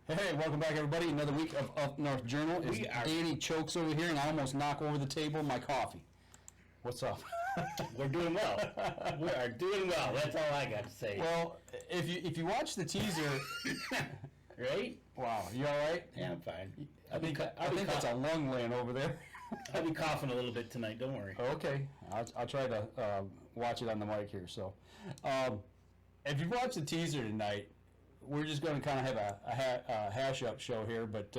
Hey, welcome back, everybody. Another week of Up North Journal. Danny chokes over here, and I almost knock over the table my coffee. What's up? We're doing well. We are doing well. That's all I got to say. Well, if you watch the teaser, right? Wow, you all right? Yeah, I'm fine. I think that's a lung laying over there. I'll be coughing a little bit tonight. Don't worry. Okay, I'll try to watch it on the mic here. So, if you watch the teaser tonight, we're just going to kind of have a hash-up show here, but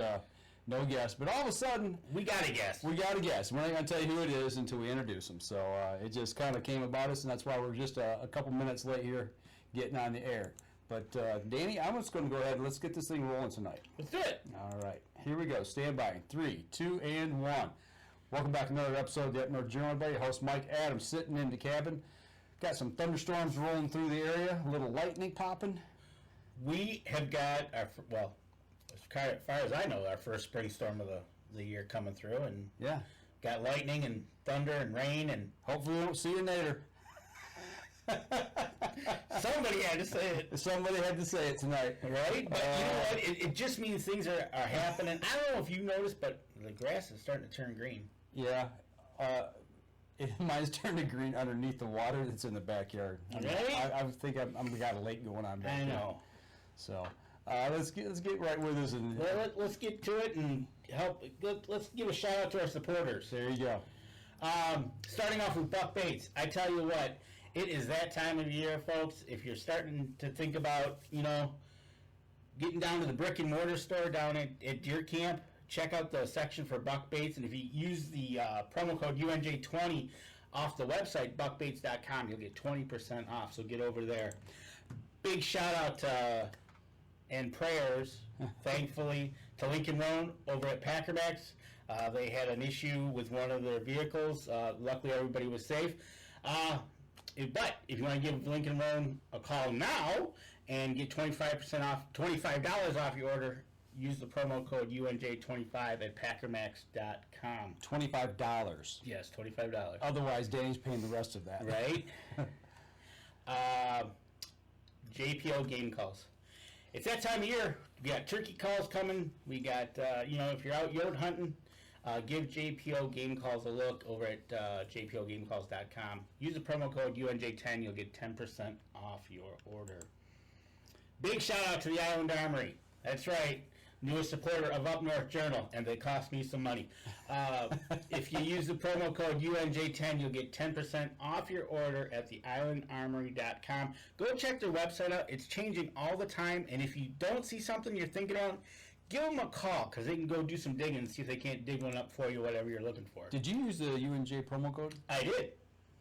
no guess. But all of a sudden... We got to guess. We're not going to tell you who it is until we introduce them. So it just kind of came about us, and that's why we're just a couple minutes late here getting on the air. But, Danny, I'm just going to go ahead and let's get this thing rolling tonight. Let's do it. All right. Here we go. Stand by. 3, 2, and 1. Welcome back to another episode of the Up North Journal. Everybody. Host Mike Adams sitting in the cabin. Got some thunderstorms rolling through the area. A little lightning popping. We have got, as far as I know, our first spring storm of the year coming through. And yeah, got lightning and thunder and rain. And hopefully we don't see you later. Somebody had to say it. Somebody had to say it tonight. Right? But you know what? It just means things are happening. I don't know if you noticed, but the grass is starting to turn green. Yeah. Mine's turning green underneath the water that's in the backyard. Really? I think I've got a lake going on back I there. know. So let's get right with us. And let's get to it and help. Let's give a shout out to our supporters. There you go. Starting off with Buck Baits. I tell you what, it is that time of year, folks. If you're starting to think about, getting down to the brick and mortar store down at Deer Camp, check out the section for Buck Baits. And if you use the promo code UNJ20 off the website, buckbaits.com, you'll get 20% off. So get over there. Big shout out and prayers, thankfully, to Lincoln Roan over at Packermax. They had an issue with one of their vehicles. Luckily, everybody was safe. But if you want to give Lincoln Roan a call now and get $25 off your order, use the promo code UNJ25 at packermax.com. $25. Yes, $25. Otherwise, Danny's paying the rest of that. Right? JPO game calls. It's that time of year. We got turkey calls coming. We got, if you're out yard hunting, give JPO game calls a look over at jpogamecalls.com. Use the promo code UNJ10. You'll get 10% off your order. Big shout out to the Island Armory. That's right. Newest supporter of Up North Journal, and they cost me some money. If you use the promo code UNJ10, you'll get 10% off your order at theislandarmory.com. Go check their website out. It's changing all the time, and if you don't see something you're thinking of, give them a call, because they can go do some digging and see if they can't dig one up for you, whatever you're looking for. Did you use the UNJ promo code? I did.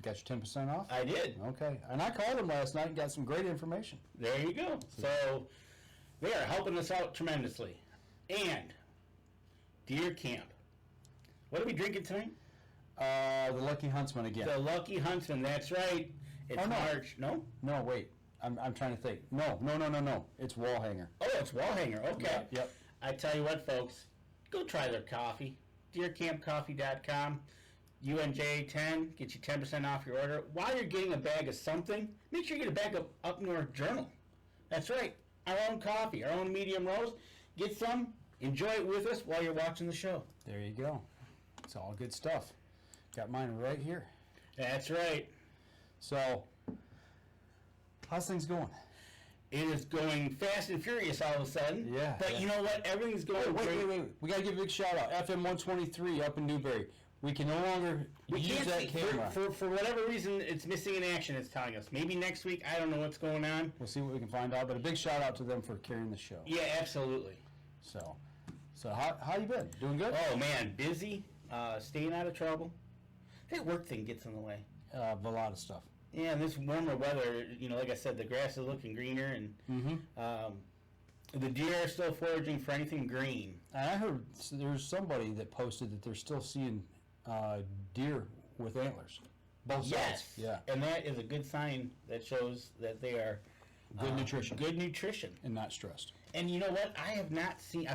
Got your 10% off? I did. Okay. And I called them last night and got some great information. There you go. So they are helping us out tremendously. And Deer Camp. What are we drinking tonight? The Lucky Huntsman again. The Lucky Huntsman, that's right. It's March. No? No, wait. I'm trying to think. No. It's Wallhanger. Oh, it's Wallhanger. Okay. Yep. I tell you what, folks. Go try their coffee. DeerCampCoffee.com. UNJ10. Get you 10% off your order. While you're getting a bag of something, make sure you get a bag of Up North Journal. That's right. Our own coffee. Our own medium roast. Get some. Enjoy it with us while you're watching the show. There you go. It's all good stuff. Got mine right here. That's right. So, how's things going? It is going fast and furious all of a sudden. Yeah. But you know what? Everything's going great. Wait. We got to give a big shout out. FM 123 up in Newberry. We can no longer use that camera. For whatever reason, it's missing in action, it's telling us. Maybe next week, I don't know what's going on. We'll see what we can find out. But a big shout out to them for carrying the show. Yeah, absolutely. So how you been? Doing good? Oh, man. Busy. Staying out of trouble. That work thing gets in the way. A lot of stuff. Yeah, and this warmer weather, like I said, the grass is looking greener, and the deer are still foraging for anything green. And I heard there's somebody that posted that they're still seeing deer with antlers. Both sides. Yes. Yeah. And that is a good sign that shows that they are good nutrition. Good nutrition. And not stressed. And you know what? I've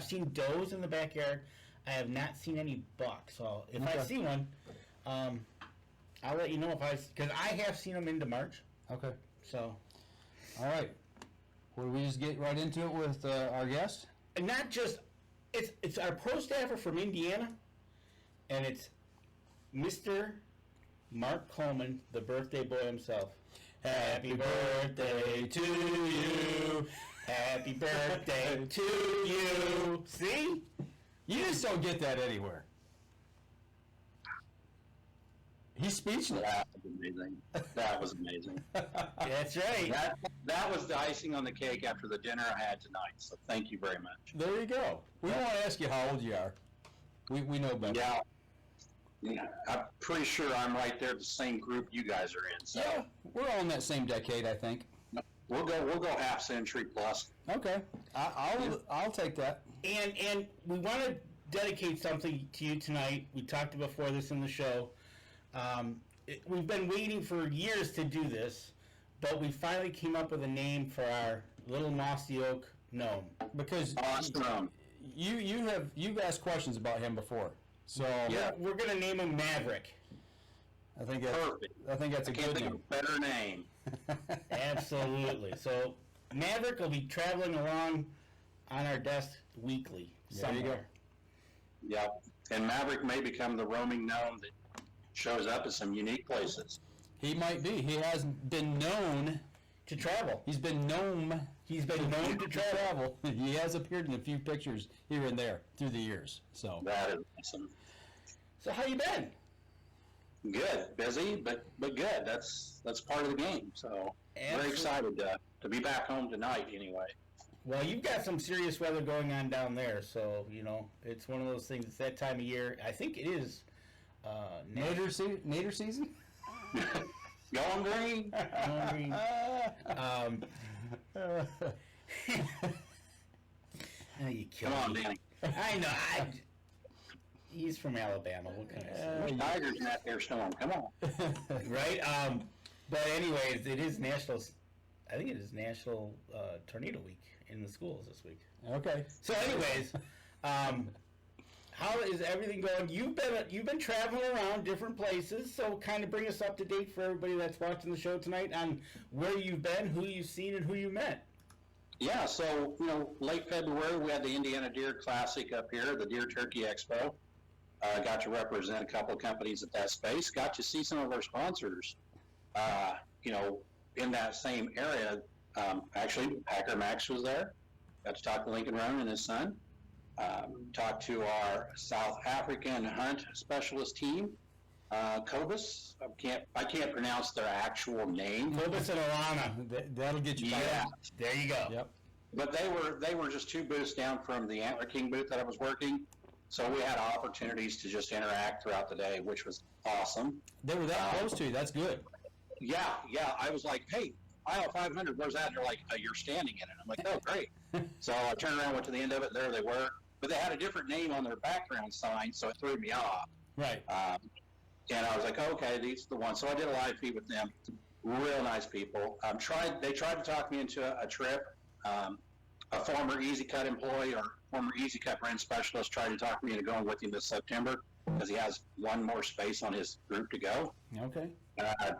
seen does in the backyard. I have not seen any bucks. So if I see one, I'll let you know because I have seen them into March. Okay. So. All right. Will we just get right into it with our guest? not just it's our pro staffer from Indiana, and it's Mr. Mark Coleman, the birthday boy himself. Happy birthday to you. Happy birthday to you. See? You just don't get that anywhere. He's speechless. That was amazing. That was amazing. That's right. That was the icing on the cake after the dinner I had tonight. So thank you very much. There you go. We don't want to ask you how old you are. We know better. Yeah, I'm pretty sure I'm right there, the same group you guys are in. So Yeah, we're all in that same decade, I think. we'll go half century plus. Okay, I'll take that. And we want to dedicate something to you tonight. We talked before this in the show. We've been waiting for years to do this, but we finally came up with a name for our little mossy oak gnome. Because Awesome. you've asked questions about him before, so Yeah. We're gonna name him Maverick. I think Perfect. that's a I can't good think of name. a better name. Absolutely. So Maverick will be traveling along on our desk weekly There you go. somewhere. Yep. And Maverick may become the roaming gnome that shows up at some unique places. He might be. He has been known To travel. He's been known. He's been known to travel. He has appeared in a few pictures here and there through the years. So That is awesome. So how you been? Good. Busy, but good. That's part of the game. So Absolutely. very excited to be back home tonight anyway. Well, you've got some serious weather going on down there, so it's one of those things. It's that time of year. I think it is. nader season. Going green. Oh, you kill Come on, me. Danny. I know. He's from Alabama. What can I say? There's tigers in that air storm. Come on. Right? But anyways, it is national. I think it is National Tornado Week in the schools this week. Okay. So, anyways, how is everything going? You've been traveling around different places, so kind of bring us up to date for everybody that's watching the show tonight on where you've been, who you've seen, and who you met. Yeah, so, late February, we had the Indiana Deer Classic up here, the Deer Turkey Expo. Got to represent a couple of companies at that space. Got to see some of our sponsors, in that same area. Actually, Packer Max was there. Got to talk to Lincoln Roan and his son. Talked to our South African hunt specialist team, Cobus. I can't pronounce their actual name. Cobus and Alana. That'll get you. Yeah, There you go. Yep. but they were just 2 booths down from the Antler King booth that I was working, so we had opportunities to just interact throughout the day, which was awesome. They were that close to you. That's good. Yeah. I was like, hey, aisle 500, where's that? And they're like, you're standing in it. I'm like, oh, great. So I turned around, went to the end of it. There they were, but they had a different name on their background sign, so it threw me off. Right. And I was like, okay, these are the ones. So I did a live feed with them. Real nice people. They tried to talk me into a trip. A former Easy Cut employee or former Easy Cut brand specialist tried to talk me into going with him this September because he has one more space on his group to go. Okay.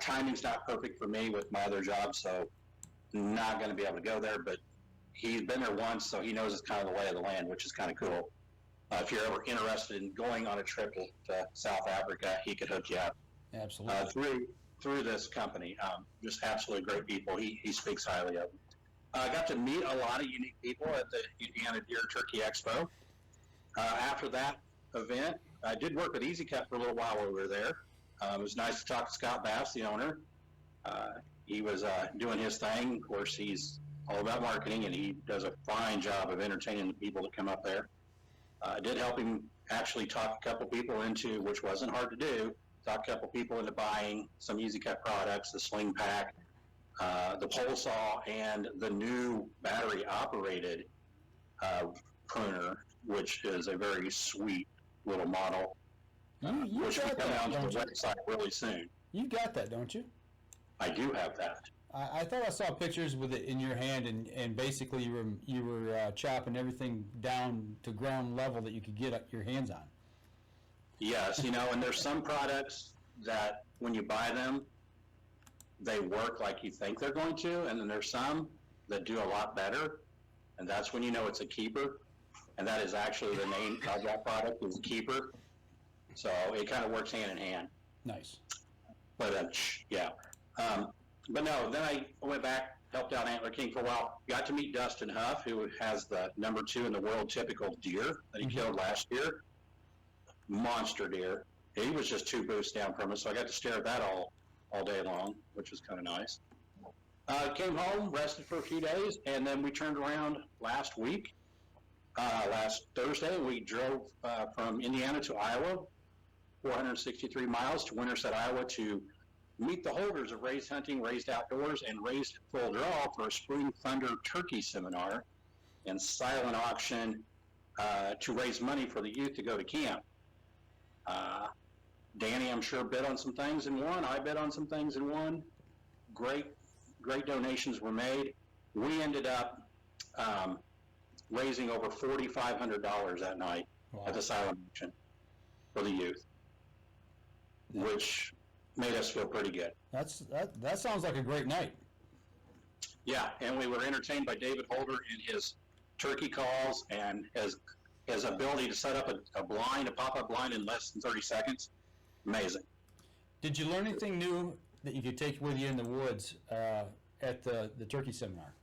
Timing's not perfect for me with my other job, so not going to be able to go there. But he's been there once, so he knows it's kind of the lay of the land, which is kind of cool. If you're ever interested in going on a trip to South Africa, he could hook you up Absolutely. through this company. Just absolutely great people. He speaks highly of them. I got to meet a lot of unique people at the Indiana Deer Turkey Expo. After that event, I did work with Easy Cut for a little while while we were there. It was nice to talk to Scott Bass, the owner. He was doing his thing. Of course, he's all about marketing, and he does a fine job of entertaining the people that come up there. I did help him actually talk a couple people into, which wasn't hard to do, talk a couple people into buying some Easy Cut products, the Sling Pack, the pole saw, and the new battery-operated pruner, which is a very sweet little model, You which will got come that, out on don't the you? website really soon. You got that, don't you? I do have that. I thought I saw pictures with it in your hand, and basically you were chopping everything down to ground level that you could get your hands on. Yes, and there's some products that when you buy them, they work like you think they're going to, and then there's some that do a lot better, and that's when you know it's a keeper. and that is actually the name of that product is Keeper. So it kind of works hand in hand. Nice. But yeah. But no, then I went back, helped out Antler King for a while. Got to meet Dustin Huff, who has the #2 in the world typical deer that he killed last year. Monster deer. He was just 2 booths down from us, so I got to stare at that all day long, which was kind of nice. Came home, rested for a few days, and then we turned around last week. Last Thursday, we drove from Indiana to Iowa, 463 miles to Winterset, Iowa, to meet the holders of Raised Hunting, Raised Outdoors, and Raised Full Draw for a Spring Thunder Turkey Seminar and silent auction to raise money for the youth to go to camp. Danny, I'm sure, bid on some things and won. I bid on some things and won. Great donations were made. We ended up raising over $4,500 that night at the silent auction for the youth, which made us feel pretty good. That sounds like a great night. Yeah, and we were entertained by David Holder and his turkey calls and his ability to set up a pop-up blind in less than 30 seconds. Amazing. Did you learn anything new that you could take with you in the woods at the turkey seminar?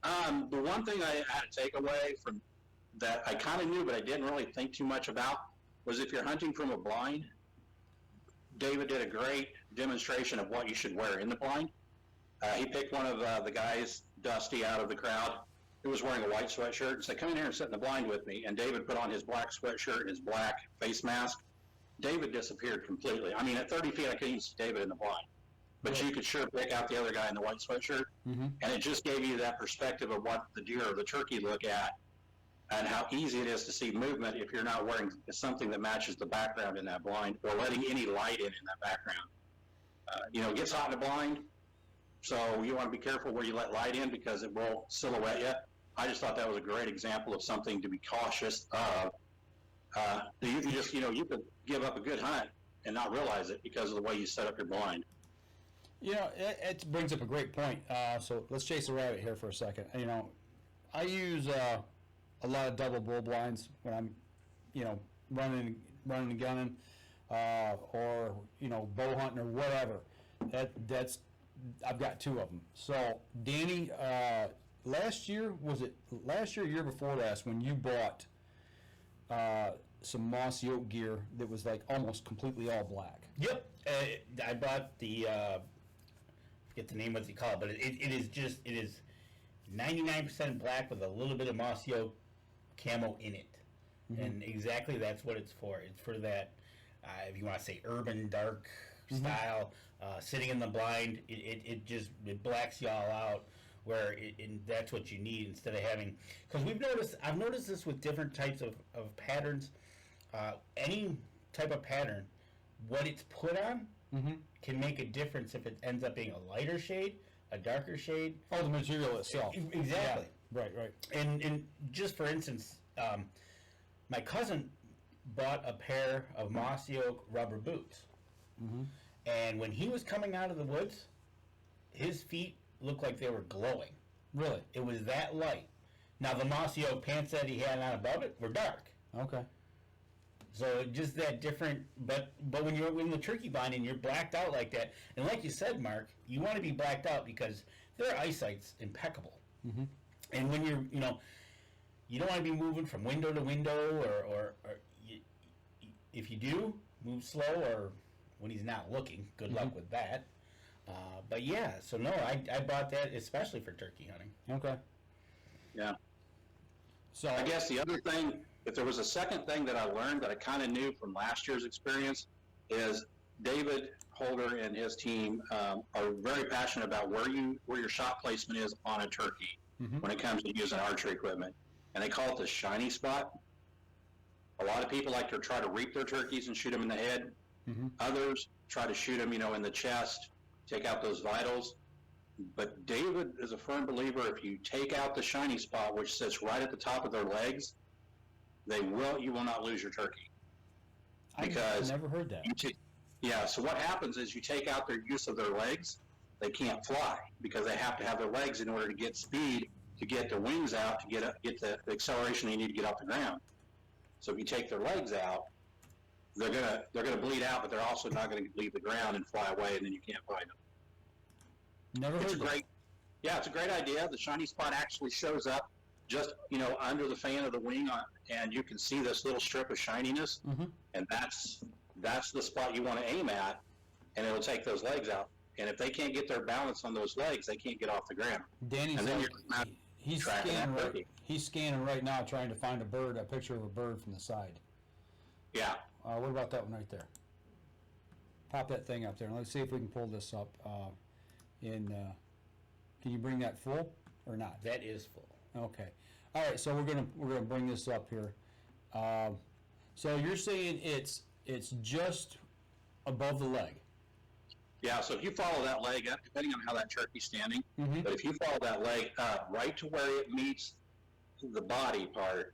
The one thing I had to take away from that I kind of knew but I didn't really think too much about was if you're hunting from a blind, David did a great demonstration of what you should wear in the blind. He picked one of the guys, Dusty, out of the crowd, who was wearing a white sweatshirt, and said, "Come in here and sit in the blind with me." And David put on his black sweatshirt and his black face mask. David disappeared completely. I mean, at 30 feet, I couldn't even see David in the blind. But you could sure pick out the other guy in the white sweatshirt. And it just gave you that perspective of what the deer or the turkey look at and how easy it is to see movement if you're not wearing something that matches the background in that blind or letting any light in that background. It gets hot in the blind, so you want to be careful where you let light in because it will silhouette you. I just thought that was a great example of something to be cautious of. You could give up a good hunt and not realize it because of the way you set up your blind. It brings up a great point. So let's chase a rabbit here for a second. I use a lot of double bull blinds when I'm, running and gunning, or bow hunting or whatever. I've got 2 of them. So Danny, last year, year before last, when you bought some mossy oak gear that was like almost completely all black. Yep. I bought the forget the name what they call it, but it is 99% black with a little bit of mossy oak camo in it. And exactly that's what it's for. It's for that if you want to say urban dark style, sitting in the blind, it blacks you all out. Where that's what you need instead of having, because I've noticed this with different types of patterns. Any type of pattern, what it's put on can make a difference if it ends up being a lighter shade, a darker shade. Oh, the material itself. Exactly. Yeah. Right. And just for instance, my cousin bought a pair of mossy oak rubber boots, and when he was coming out of the woods, his feet looked like they were glowing. Really? It was that light. Now the mossy oak pants that he had on above it were dark. Okay. So just that different, but when you're in the turkey blind and you're blacked out like that, and like you said, Mark, you want to be blacked out because their eyesight's impeccable. And when you're, you don't want to be moving from window to window, or if you do, move slow, or when he's not looking. Good luck with that. But yeah, so no, I bought that especially for turkey hunting. Okay. Yeah. So I guess the other thing, if there was a second thing that I learned that I kind of knew from last year's experience, is David Holder and his team are very passionate about where your shot placement is on a turkey when it comes to using archery equipment, and they call it the shiny spot. A lot of people like to try to reap their turkeys and shoot them in the head. Others try to shoot them, in the chest, take out those vitals. But David is a firm believer if you take out the shiny spot, which sits right at the top of their legs, you will not lose your turkey. Because I've never heard that. So what happens is you take out their use of their legs, they can't fly because they have to have their legs in order to get speed to get their wings out to get the acceleration they need to get off the ground. So if you take their legs out, they're gonna bleed out, but they're also not gonna leave the ground and fly away, and then you can't find them. Never heard that. It's a great idea. The shiny spot actually shows up just under the fan of the wing, and you can see this little strip of shininess, and that's the spot you want to aim at, and it'll take those legs out. And if they can't get their balance on those legs, they can't get off the ground. Danny's and then like, you're not he's tracking scanning that right. turkey. He's scanning right now, trying to find a picture of a bird from the side. Yeah. What about that one right there? Pop that thing up there, and let's see if we can pull this up. Can you bring that full or not? That is full. Okay. All right. So we're gonna bring this up here. So you're saying it's just above the leg. Yeah, so if you follow that leg up, depending on how that turkey's standing, but if you follow that leg up right to where it meets the body part,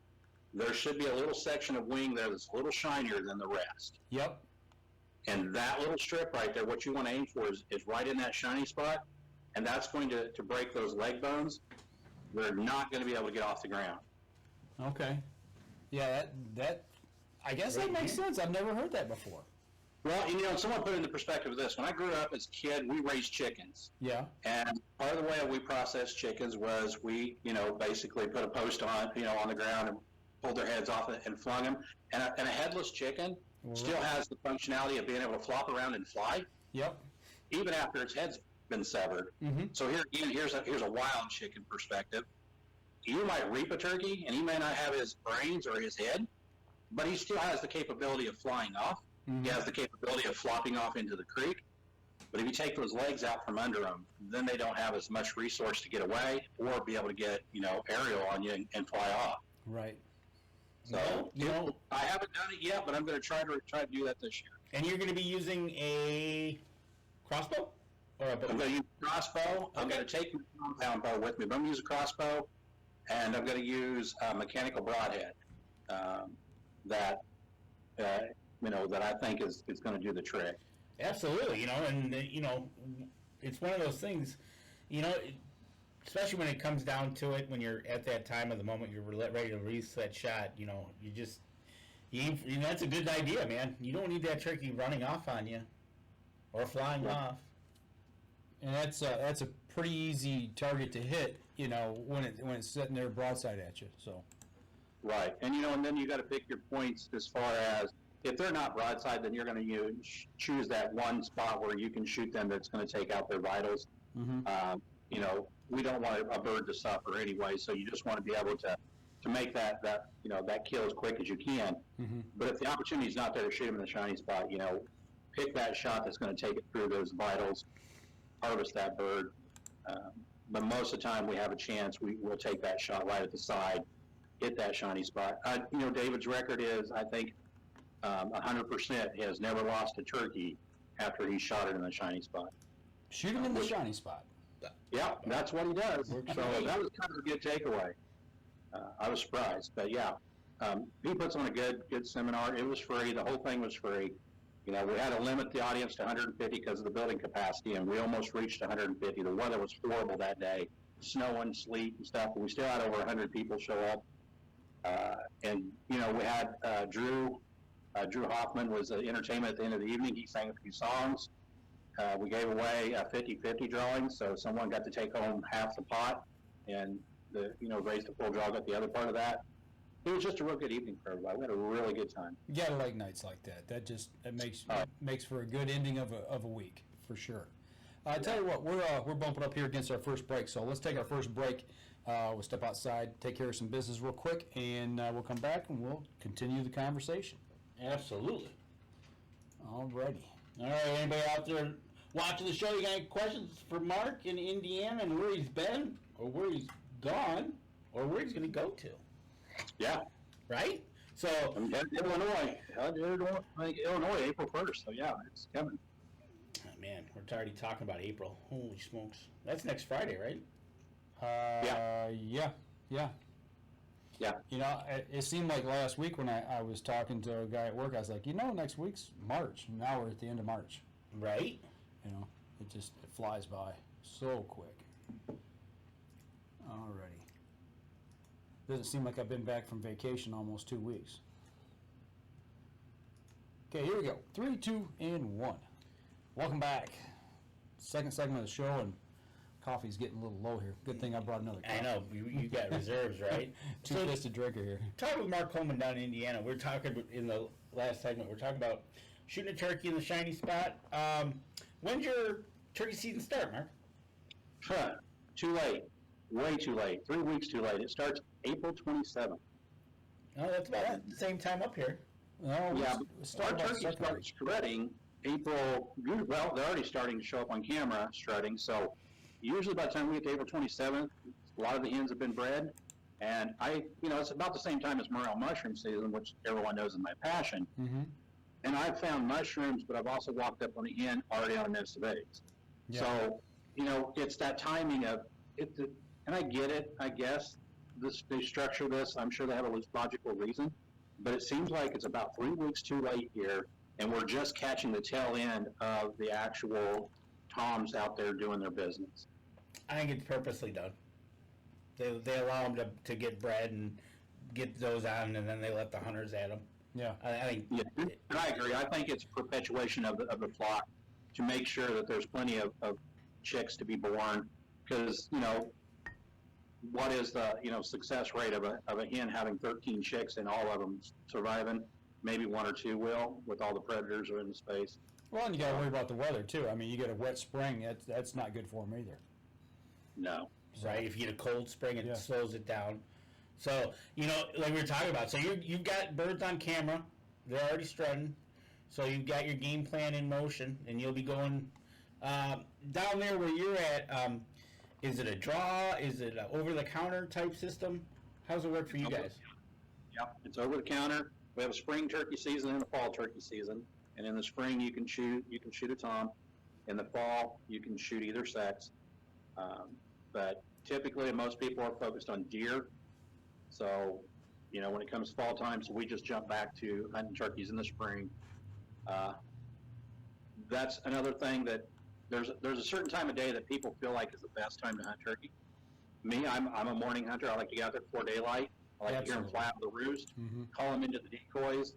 there should be a little section of wing there that's a little shinier than the rest. Yep. And that little strip right there, what you want to aim for is right in that shiny spot, and that's going to break those leg bones. They're not going to be able to get off the ground. Okay. Yeah, that I guess that makes sense. I've never heard that before. Well, someone put it into perspective of this. When I grew up as a kid, we raised chickens. Yeah. And part of the way we processed chickens was we, basically put a post on the ground and pulled their heads off it and flung them. And a headless chicken still has the functionality of being able to flop around and fly. Yep. Even after its head's been severed. So here's a wild chicken perspective. You might reap a turkey, and he may not have his brains or his head, but he still has the capability of flying off. He has the capability of flopping off into the creek. But if you take those legs out from under them, then they don't have as much resource to get away or be able to get, aerial on you and fly off. Right. So, I haven't done it yet, but I'm going to try to do that this year. And you're going to be using a crossbow? Or a bow? I'm going to use a crossbow. I'm going to take my compound bow with me, but I'm going to use a crossbow, and I'm going to use a mechanical broadhead that I think is going to do the trick. Absolutely, and it's one of those things, especially when it comes down to it, when you're at that time of the moment you're ready to release that shot, that's a good idea, man. You don't need that turkey running off on you or flying off. And that's a pretty easy target to hit, when it's sitting there broadside at you. So. Right, and and then you got to pick your points as far as if they're not broadside, then you're going to choose that one spot where you can shoot them that's going to take out their vitals. We don't want a bird to suffer anyway, so you just want to be able to make that kill as quick as you can. But if the opportunity is not there to shoot them in the shiny spot, pick that shot that's going to take it through those vitals, harvest that bird. But most of the time we have a chance, we'll take that shot right at the side, hit that shiny spot. David's record is, I think, 100% has never lost a turkey after he shot it in the shiny spot. Shoot him in the shiny spot. Yeah, that's what he does. So that was kind of a good takeaway. I was surprised, but yeah, he puts on a good seminar. It was free. The whole thing was free. We had to limit the audience to 150 because of the building capacity, and we almost reached 150. The weather was horrible that day, snow and sleet and stuff, but we still had over 100 people show up. And we had Drew Hoffman was the entertainment at the end of the evening. He sang a few songs. We gave away a 50-50 drawing, so someone got to take home half the pot, and raised the full draw got the other part of that. It was just a real good evening for everybody. We had a really good time. You gotta like nights like that. That makes for a good ending of a week for sure. I tell you what, we're bumping up here against our first break, so let's take our first break. We'll step outside, take care of some business real quick, and we'll come back and we'll continue the conversation. Absolutely. Alrighty. All right, anybody out there watching the show, you got any questions for Mark in Indiana and where he's been, or where he's gone, or where he's going to go to? Yeah. Right? So, I'm headed to Illinois. Illinois, April 1st, so yeah, it's coming. Oh, man, we're already talking about April. Holy smokes. That's next Friday, right? Yeah. Yeah. It seemed like last week when I was talking to a guy at work, I was like, next week's March. Now we're at the end of March. Right? It flies by so quick. Alrighty. Doesn't seem like I've been back from vacation almost 2 weeks. Okay, here we go. 3, 2, and 1. Welcome back. Second segment of the show, and coffee's getting a little low here. Good thing I brought another coffee. I know, you got reserves, right? Two-fisted drinker here. Talking with Mark Coleman down in Indiana, we're talking in the last segment, we're talking about shooting a turkey in the shiny spot. When's your turkey season start, Mark? Too late. Way too late. 3 weeks too late. It starts April 27th. Oh, that's about the same time up here. No, Yeah, our about turkeys second start week. strutting April, well, they're already starting to show up on camera strutting, so usually by the time we get to April 27th, a lot of the hens have been bred, and it's about the same time as Morel mushroom season, which everyone knows is my passion, Mm-hmm. and I've found mushrooms, but I've also walked up on a hen already on a nest of eggs. Yeah. So, it's that timing of it, and I get it, I guess, they structure this, I'm sure they have a logical reason, but it seems like it's about 3 weeks too late here, and we're just catching the tail end of the actual toms out there doing their business. I think it's purposely done. They allow them to get bred and get those on, and then they let the hunters at them. Yeah. I think. Yeah, and I agree. I think it's perpetuation of the flock to make sure that there's plenty of chicks to be born, because what is the success rate of a hen having 13 chicks and all of them surviving? Maybe 1 or 2 will, with all the predators are in the space. Well, and you got to worry about the weather too. I mean, you get a wet spring, that's not good for them either. No. Right, if you get a cold spring, it Yeah. slows it down. So, like we were talking about, so you've got birds on camera, they're already strutting, so you've got your game plan in motion, and you'll be going down there where you're at. Is it a draw? Is it an over-the-counter type system? How does it work for you guys? Yeah, it's over the counter. We have a spring turkey season and a fall turkey season. And in the spring, you can shoot a tom. In the fall, you can shoot either sex. But typically, most people are focused on deer. So, when it comes to fall time, so we just jump back to hunting turkeys in the spring. That's another thing that there's a certain time of day that people feel like is the best time to hunt turkey. Me, I'm a morning hunter. I like to get out there before daylight. I like to hear them Absolutely. fly out of the roost, Mm-hmm. call them into the decoys,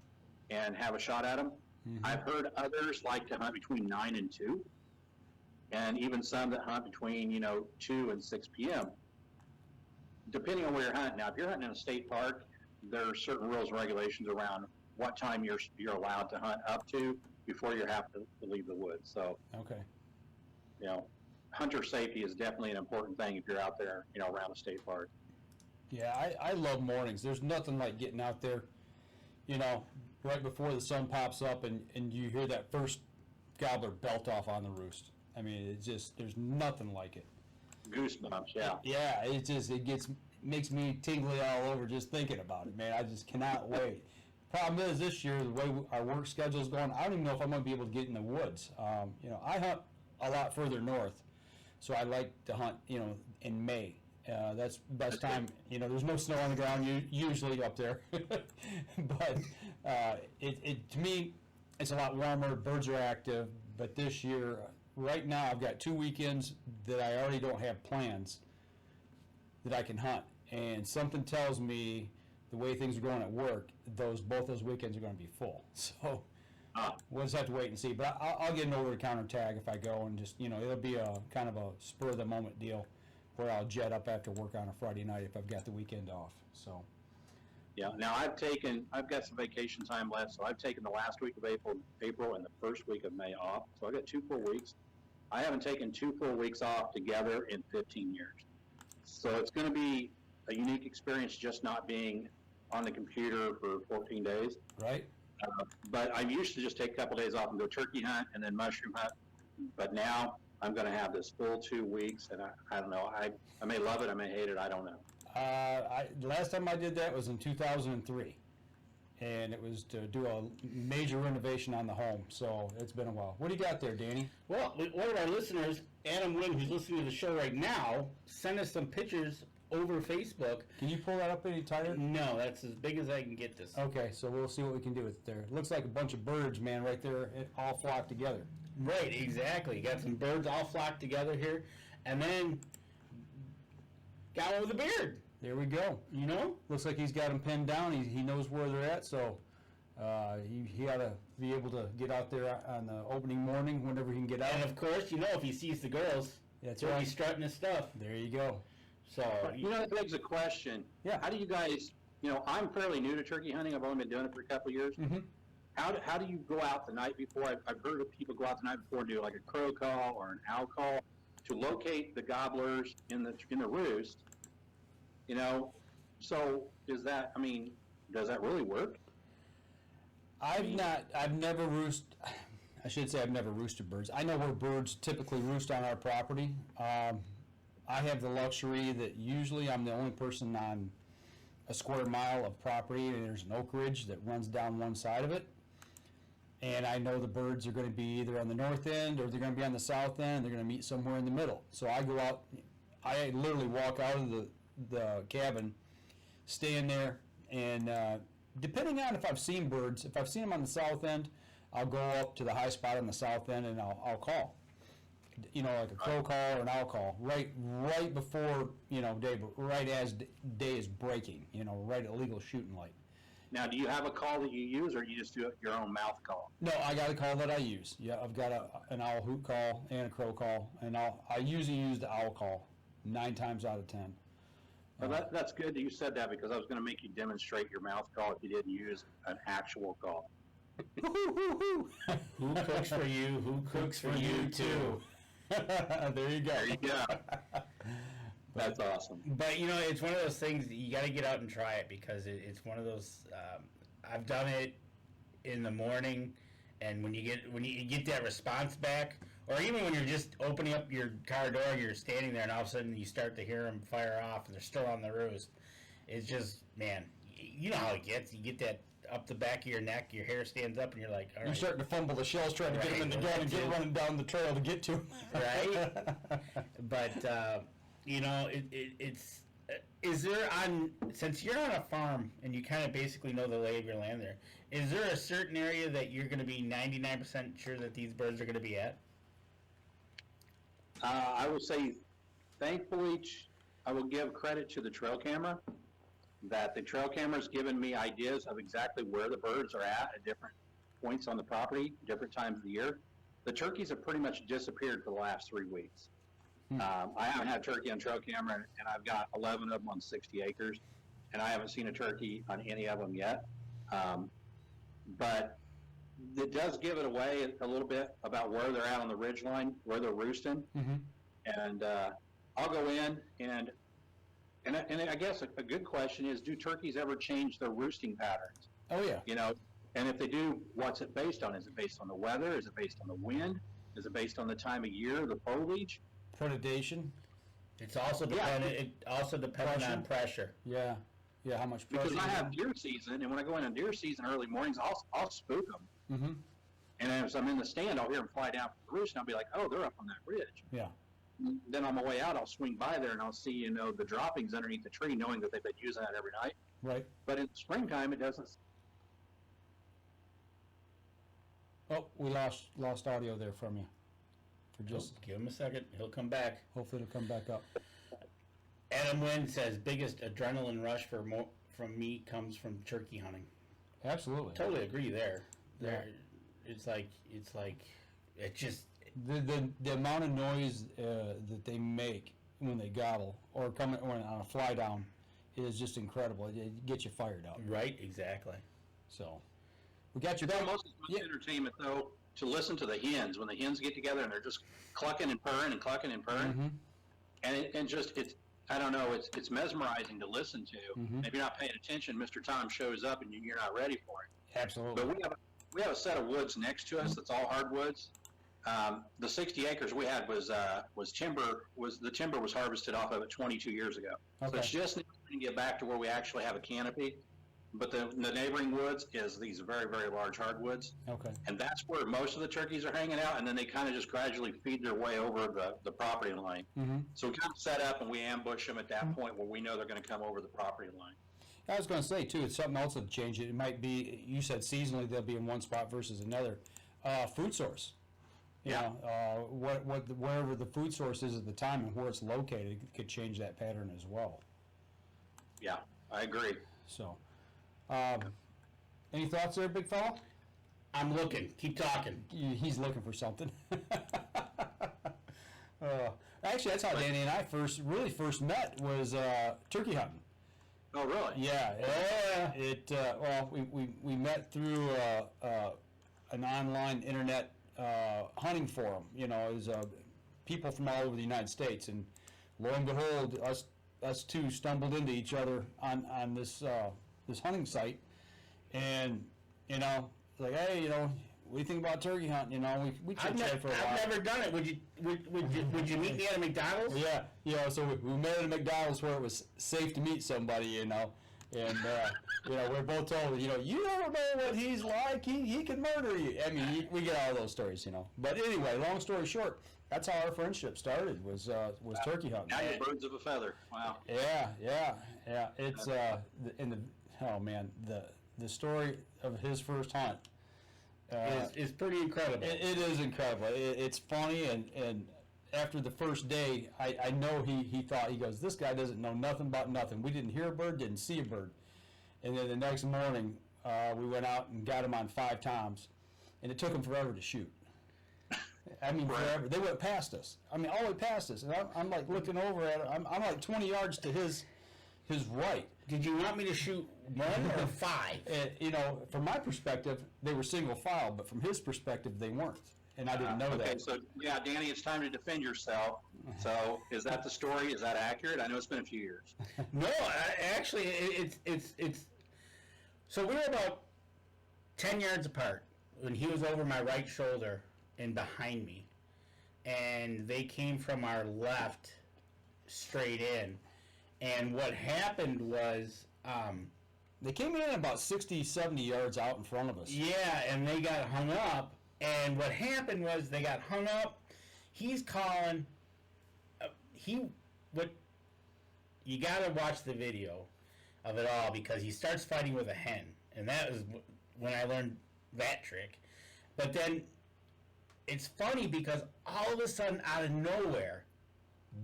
and have a shot at them. Mm-hmm. I've heard others like to hunt between 9 and 2, and even some that hunt between 2 and 6 p.m. Depending on where you're hunting. Now, if you're hunting in a state park, there are certain rules and regulations around what time you're allowed to hunt up to before you have to leave the woods. So, Okay. hunter safety is definitely an important thing if you're out there, around a state park. Yeah, I love mornings. There's nothing like getting out there, right before the sun pops up and you hear that first gobbler belt off on the roost. I mean, there's nothing like it. Goosebumps, yeah. Yeah, it makes me tingly all over just thinking about it, man. I just cannot wait. Problem is, this year, the way our work schedule is going, I don't even know if I'm going to be able to get in the woods. I hunt a lot further north, so I like to hunt, in May. That's the best time. There's no snow on the ground usually up there, but it to me, it's a lot warmer. Birds are active, but this year, right now, I've got 2 weekends that I already don't have plans that I can hunt, and something tells me the way things are going at work, both those weekends are going to be full. So we'll just have to wait and see. But I'll get an over-the-counter tag if I go, and just it'll be a kind of a spur-of-the-moment deal where I'll jet up after work on a Friday night if I've got the weekend off. So. Yeah. Now I've got some vacation time left, so I've taken the last week of April and the first week of May off. So I've got 2 full weeks. I haven't taken 2 full weeks off together in 15 years. So it's going to be a unique experience just not being on the computer for 14 days. Right. But I used to just take a couple days off and go turkey hunt and then mushroom hunt. But now I'm going to have this full 2 weeks, and I don't know. I may love it, I may hate it, I don't know. Last time I did that was in 2003, and it was to do a major renovation on the home. So it's been a while. What do you got there, Danny? Well, one of our listeners, Adam Wynn, who's listening to the show right now, sent us some pictures over Facebook. Can you pull that up any tighter? No, that's as big as I can get this. Okay, so we'll see what we can do with it there. It looks like a bunch of birds, man, right there, all flocked together. Right, exactly. Got some birds all flocked together here, and then got one with a beard. There we go. You know? Looks like he's got them pinned down. He knows where they're at, so he ought to be able to get out there on the opening morning whenever he can get out. And of course, you know, if he sees the girls, That's he'll right. be strutting his stuff. There you go. So, You know, that begs a question. Yeah. How do you guys, you know, I'm fairly new to turkey hunting. I've only been doing it for a couple of years. Mm-hmm. How do you go out the night before? I've heard of people go out the night before and do like a crow call or an owl call to locate the gobblers in the roost. You know, so is that? I mean, does that really work? I've never I should say I've never roosted birds. I know where birds typically roost on our property. I have the luxury that usually I'm the only person on a square mile of property, and there's an oak ridge that runs down one side of it. And I know the birds are going to be either on the north end or they're going to be on the south end. They're going to meet somewhere in the middle. So I go out, I literally walk out of the cabin, stand there, and depending on if I've seen birds, if I've seen them on the south end, I'll go up to the high spot on the south end and I'll call. You know, like a crow call or an owl call, right before, you know, day, right as day is breaking, you know, right at legal shooting light. Now, do you have a call that you use, or you just do your own mouth call? No, I got a call that I use. Yeah, I've got an owl hoot call and a crow call, and I usually use the owl call 9 times out of 10. Well, that's good that you said that, because I was going to make you demonstrate your mouth call if you didn't use an actual call. who cooks for you? Who cooks for you too? There you go. There you go. That's awesome. But you know, it's one of those things that you got to get out and try it, because it's one of those. I've done it in the morning, and when you get that response back, or even when you're just opening up your car door, you're standing there, and all of a sudden you start to hear them fire off, and they're still on the roost. It's just, man, you know how it gets. You get that up the back of your neck, your hair stands up, and you're like, all right. You're starting to fumble the shells trying to get them in the gun and get running down the trail to get to them. Right? But you know, it's is there since you're on a farm and you kind of basically know the lay of your land there, is there a certain area that you're going to be 99% sure that these birds are going to be at? I would say, thankfully, I will give credit to the trail camera, that the trail camera's given me ideas of exactly where the birds are at different points on the property, different times of the year. The turkeys have pretty much disappeared for the last 3 weeks. I haven't had turkey on trail camera, and I've got 11 of them on 60 acres, and I haven't seen a turkey on any of them yet. But it does give it away a little bit about where they're at on the ridge line, where they're roosting. Mm-hmm. And I'll go in, and I guess a good question is, do turkeys ever change their roosting patterns? Oh, yeah. You know, and if they do, what's it based on? Is it based on the weather? Is it based on the wind? Is it based on the time of year, the foliage? Predation. It's also dependent. It also depends on pressure. Yeah. Yeah, how much pressure. Because I have deer season, and when I go in on deer season early mornings, I'll spook them. Mm-hmm. And as I'm in the stand, I'll hear them fly down from the roost, and I'll be like, oh, they're up on that ridge. Yeah. Then on my way out, I'll swing by there, and I'll see, you know, the droppings underneath the tree, knowing that they've been using that every night. Right. But in springtime, it doesn't. Oh, we lost audio there from you. For just Give him a second. He'll come back. hopefully it'll come back up. Adam Wynn says biggest adrenaline rush from me comes from turkey hunting. Absolutely. Totally agree there. Yeah. It's like it just. The amount of noise that they make when they gobble or come on a fly down is just incredible. It gets you fired up. Right, exactly. So we got your It's almost as much entertainment, though, to listen to the hens when the hens get together and they're just clucking and purring and clucking and purring. Mm-hmm. And it's I don't know, it's mesmerizing to listen to. Mm-hmm. If you're not paying attention, Mr. Tom shows up and you're not ready for it. Absolutely. But we have a set of woods next to us that's all hardwoods. The 60 acres we had was timber. The timber was harvested off of it 22 years ago. Okay. So it's just now going to get back to where we actually have a canopy. But the neighboring woods is these very, very large hardwoods. Okay. And that's where most of the turkeys are hanging out, and then they kind of just gradually feed their way over the property line. Mm-hmm. So we kind of set up and we ambush them at that point where we know they're going to come over the property line. I was going to say, too, it's something else that changed it. It might be, you said seasonally they'll be in one spot versus another. Food source. You know, wherever the food source is at the time and where it's located could change that pattern as well. Yeah, I agree. So, any thoughts there, big fella? I'm looking. Keep talking. He's looking for something. Actually, that's how Danny and I first met was turkey hunting. Oh, really? Yeah. We met through an online internet hunting forum. You know, it was people from all over the United States, and lo and behold, us two stumbled into each other on this hunting site, and you know, like, hey, you know, what do you think about turkey hunting? You know, we chit-chatted for a while. I've never done it. Would you meet me at a McDonald's? Yeah, you know, so we met at a McDonald's where it was safe to meet somebody, you know, and you know, we're both told, you know, you don't know what he's like. He could murder you. I mean, we get all those stories, you know. But anyway, long story short, that's how our friendship started. Was turkey hunting. Now you're birds of a feather. Wow. Yeah. It's oh man, the story of his first hunt. Is pretty incredible. It is incredible. It's funny, and after the first day, I know he thought, he goes, this guy doesn't know nothing about nothing. We didn't hear a bird, didn't see a bird. And then the next morning, we went out and got him on 5 times, and it took him forever to shoot. I mean, forever. They went past us. I mean, all the way past us. And I'm like looking over at him. I'm like 20 yards to his right. Did you want me to shoot 1 or 5? You know, from my perspective, they were single file, but from his perspective, they weren't. And I didn't know that. Okay, so, yeah, Danny, it's time to defend yourself. So, is that the story? Is that accurate? I know it's been a few years. No, actually, it's. So we were about 10 yards apart when he was over my right shoulder and behind me. And they came from our left straight in. And what happened was, they came in about 60, 70 yards out in front of us. yeah, and they got hung up. And what happened was they got hung up. He's calling. You got to watch the video of it all because he starts fighting with a hen, and that was when I learned that trick. But then it's funny because all of a sudden, out of nowhere,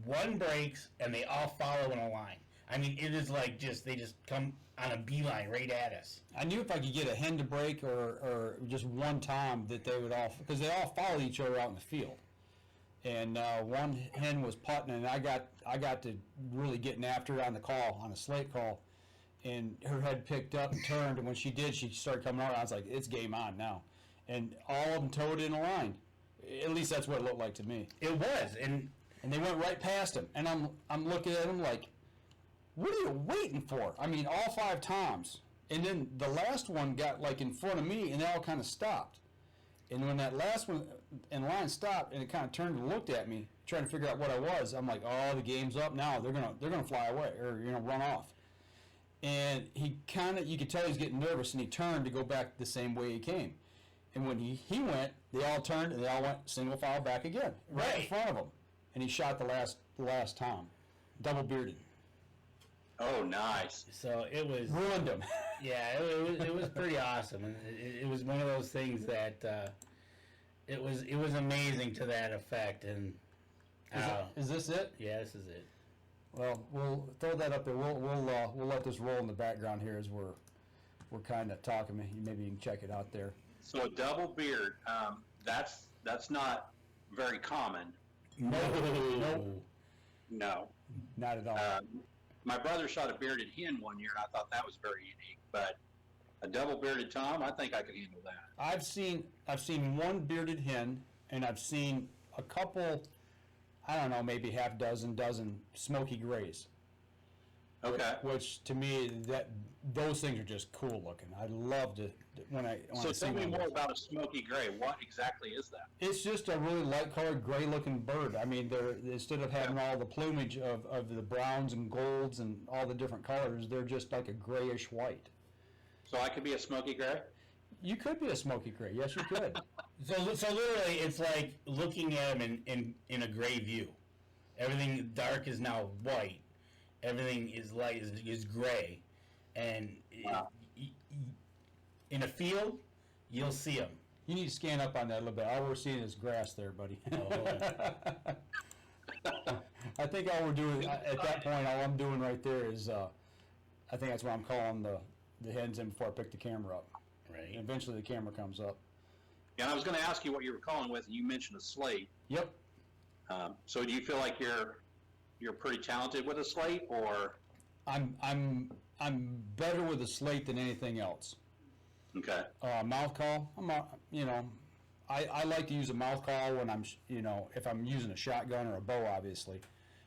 one breaks and they all follow in a line. I mean, it is like they just come on a beeline right at us. I knew if I could get a hen to break or just one time that they would all, because they all followed each other out in the field. And one hen was putting, and I got to really getting after it on the call, on a slate call, and her head picked up and turned, and when she did, she started coming out. I was like, it's game on now. And all of them towed in a line. At least that's what it looked like to me. It was, and they went right past him, and I'm looking at him like, what are you waiting for? I mean, all 5 times. And then the last one got like in front of me, and they all kind of stopped. And when that last one in line stopped, and it kind of turned and looked at me, trying to figure out what I was, I'm like, oh, the game's up now. They're gonna fly away or run off. And he kind of, you could tell he's getting nervous, and he turned to go back the same way he came. And when he went, they all turned and they all went single file back again, right in front of him. And he shot the last time, double bearded. Oh, nice. so it was Ruined him. Yeah, it was pretty awesome, and it was one of those things that it was amazing to that effect. And Is this it? yeah, this is it. Well, we'll throw that up there. We'll let this roll in the background here as we're kind of talking. Maybe you can check it out there. So a double beard, that's not very common. No, No. Not at all. My brother shot a bearded hen one year, and I thought that was very unique. But a double bearded tom, I think I could handle that. I've seen one bearded hen, and I've seen a couple, I don't know, maybe half dozen smoky grays. Okay. Which to me, those things are just cool looking. I loved it when I So see tell me one. more about a smoky gray. What exactly is that? It's just a really light colored gray looking bird. I mean, instead of having all the plumage of the browns and golds and all the different colors, they're just like a grayish white. So I could be a smoky gray? You could be a smoky gray. Yes, you could. So literally, it's like looking at him in a gray view. Everything dark is now white. Everything is light is gray, and Wow. in a field, you'll see them. You need to scan up on that a little bit. All we're seeing is grass there, buddy. I think all we're doing at that point, all I'm doing right there is I think that's why I'm calling the hens in before I pick the camera up. Right. And eventually the camera comes up. Yeah, and I was going to ask you what you were calling with, and you mentioned a slate. Yep. So do you feel like you're pretty talented with a slate, or? I'm better with a slate than anything else. Okay. Mouth call, I like to use a mouth call when I'm, if I'm using a shotgun or a bow, obviously,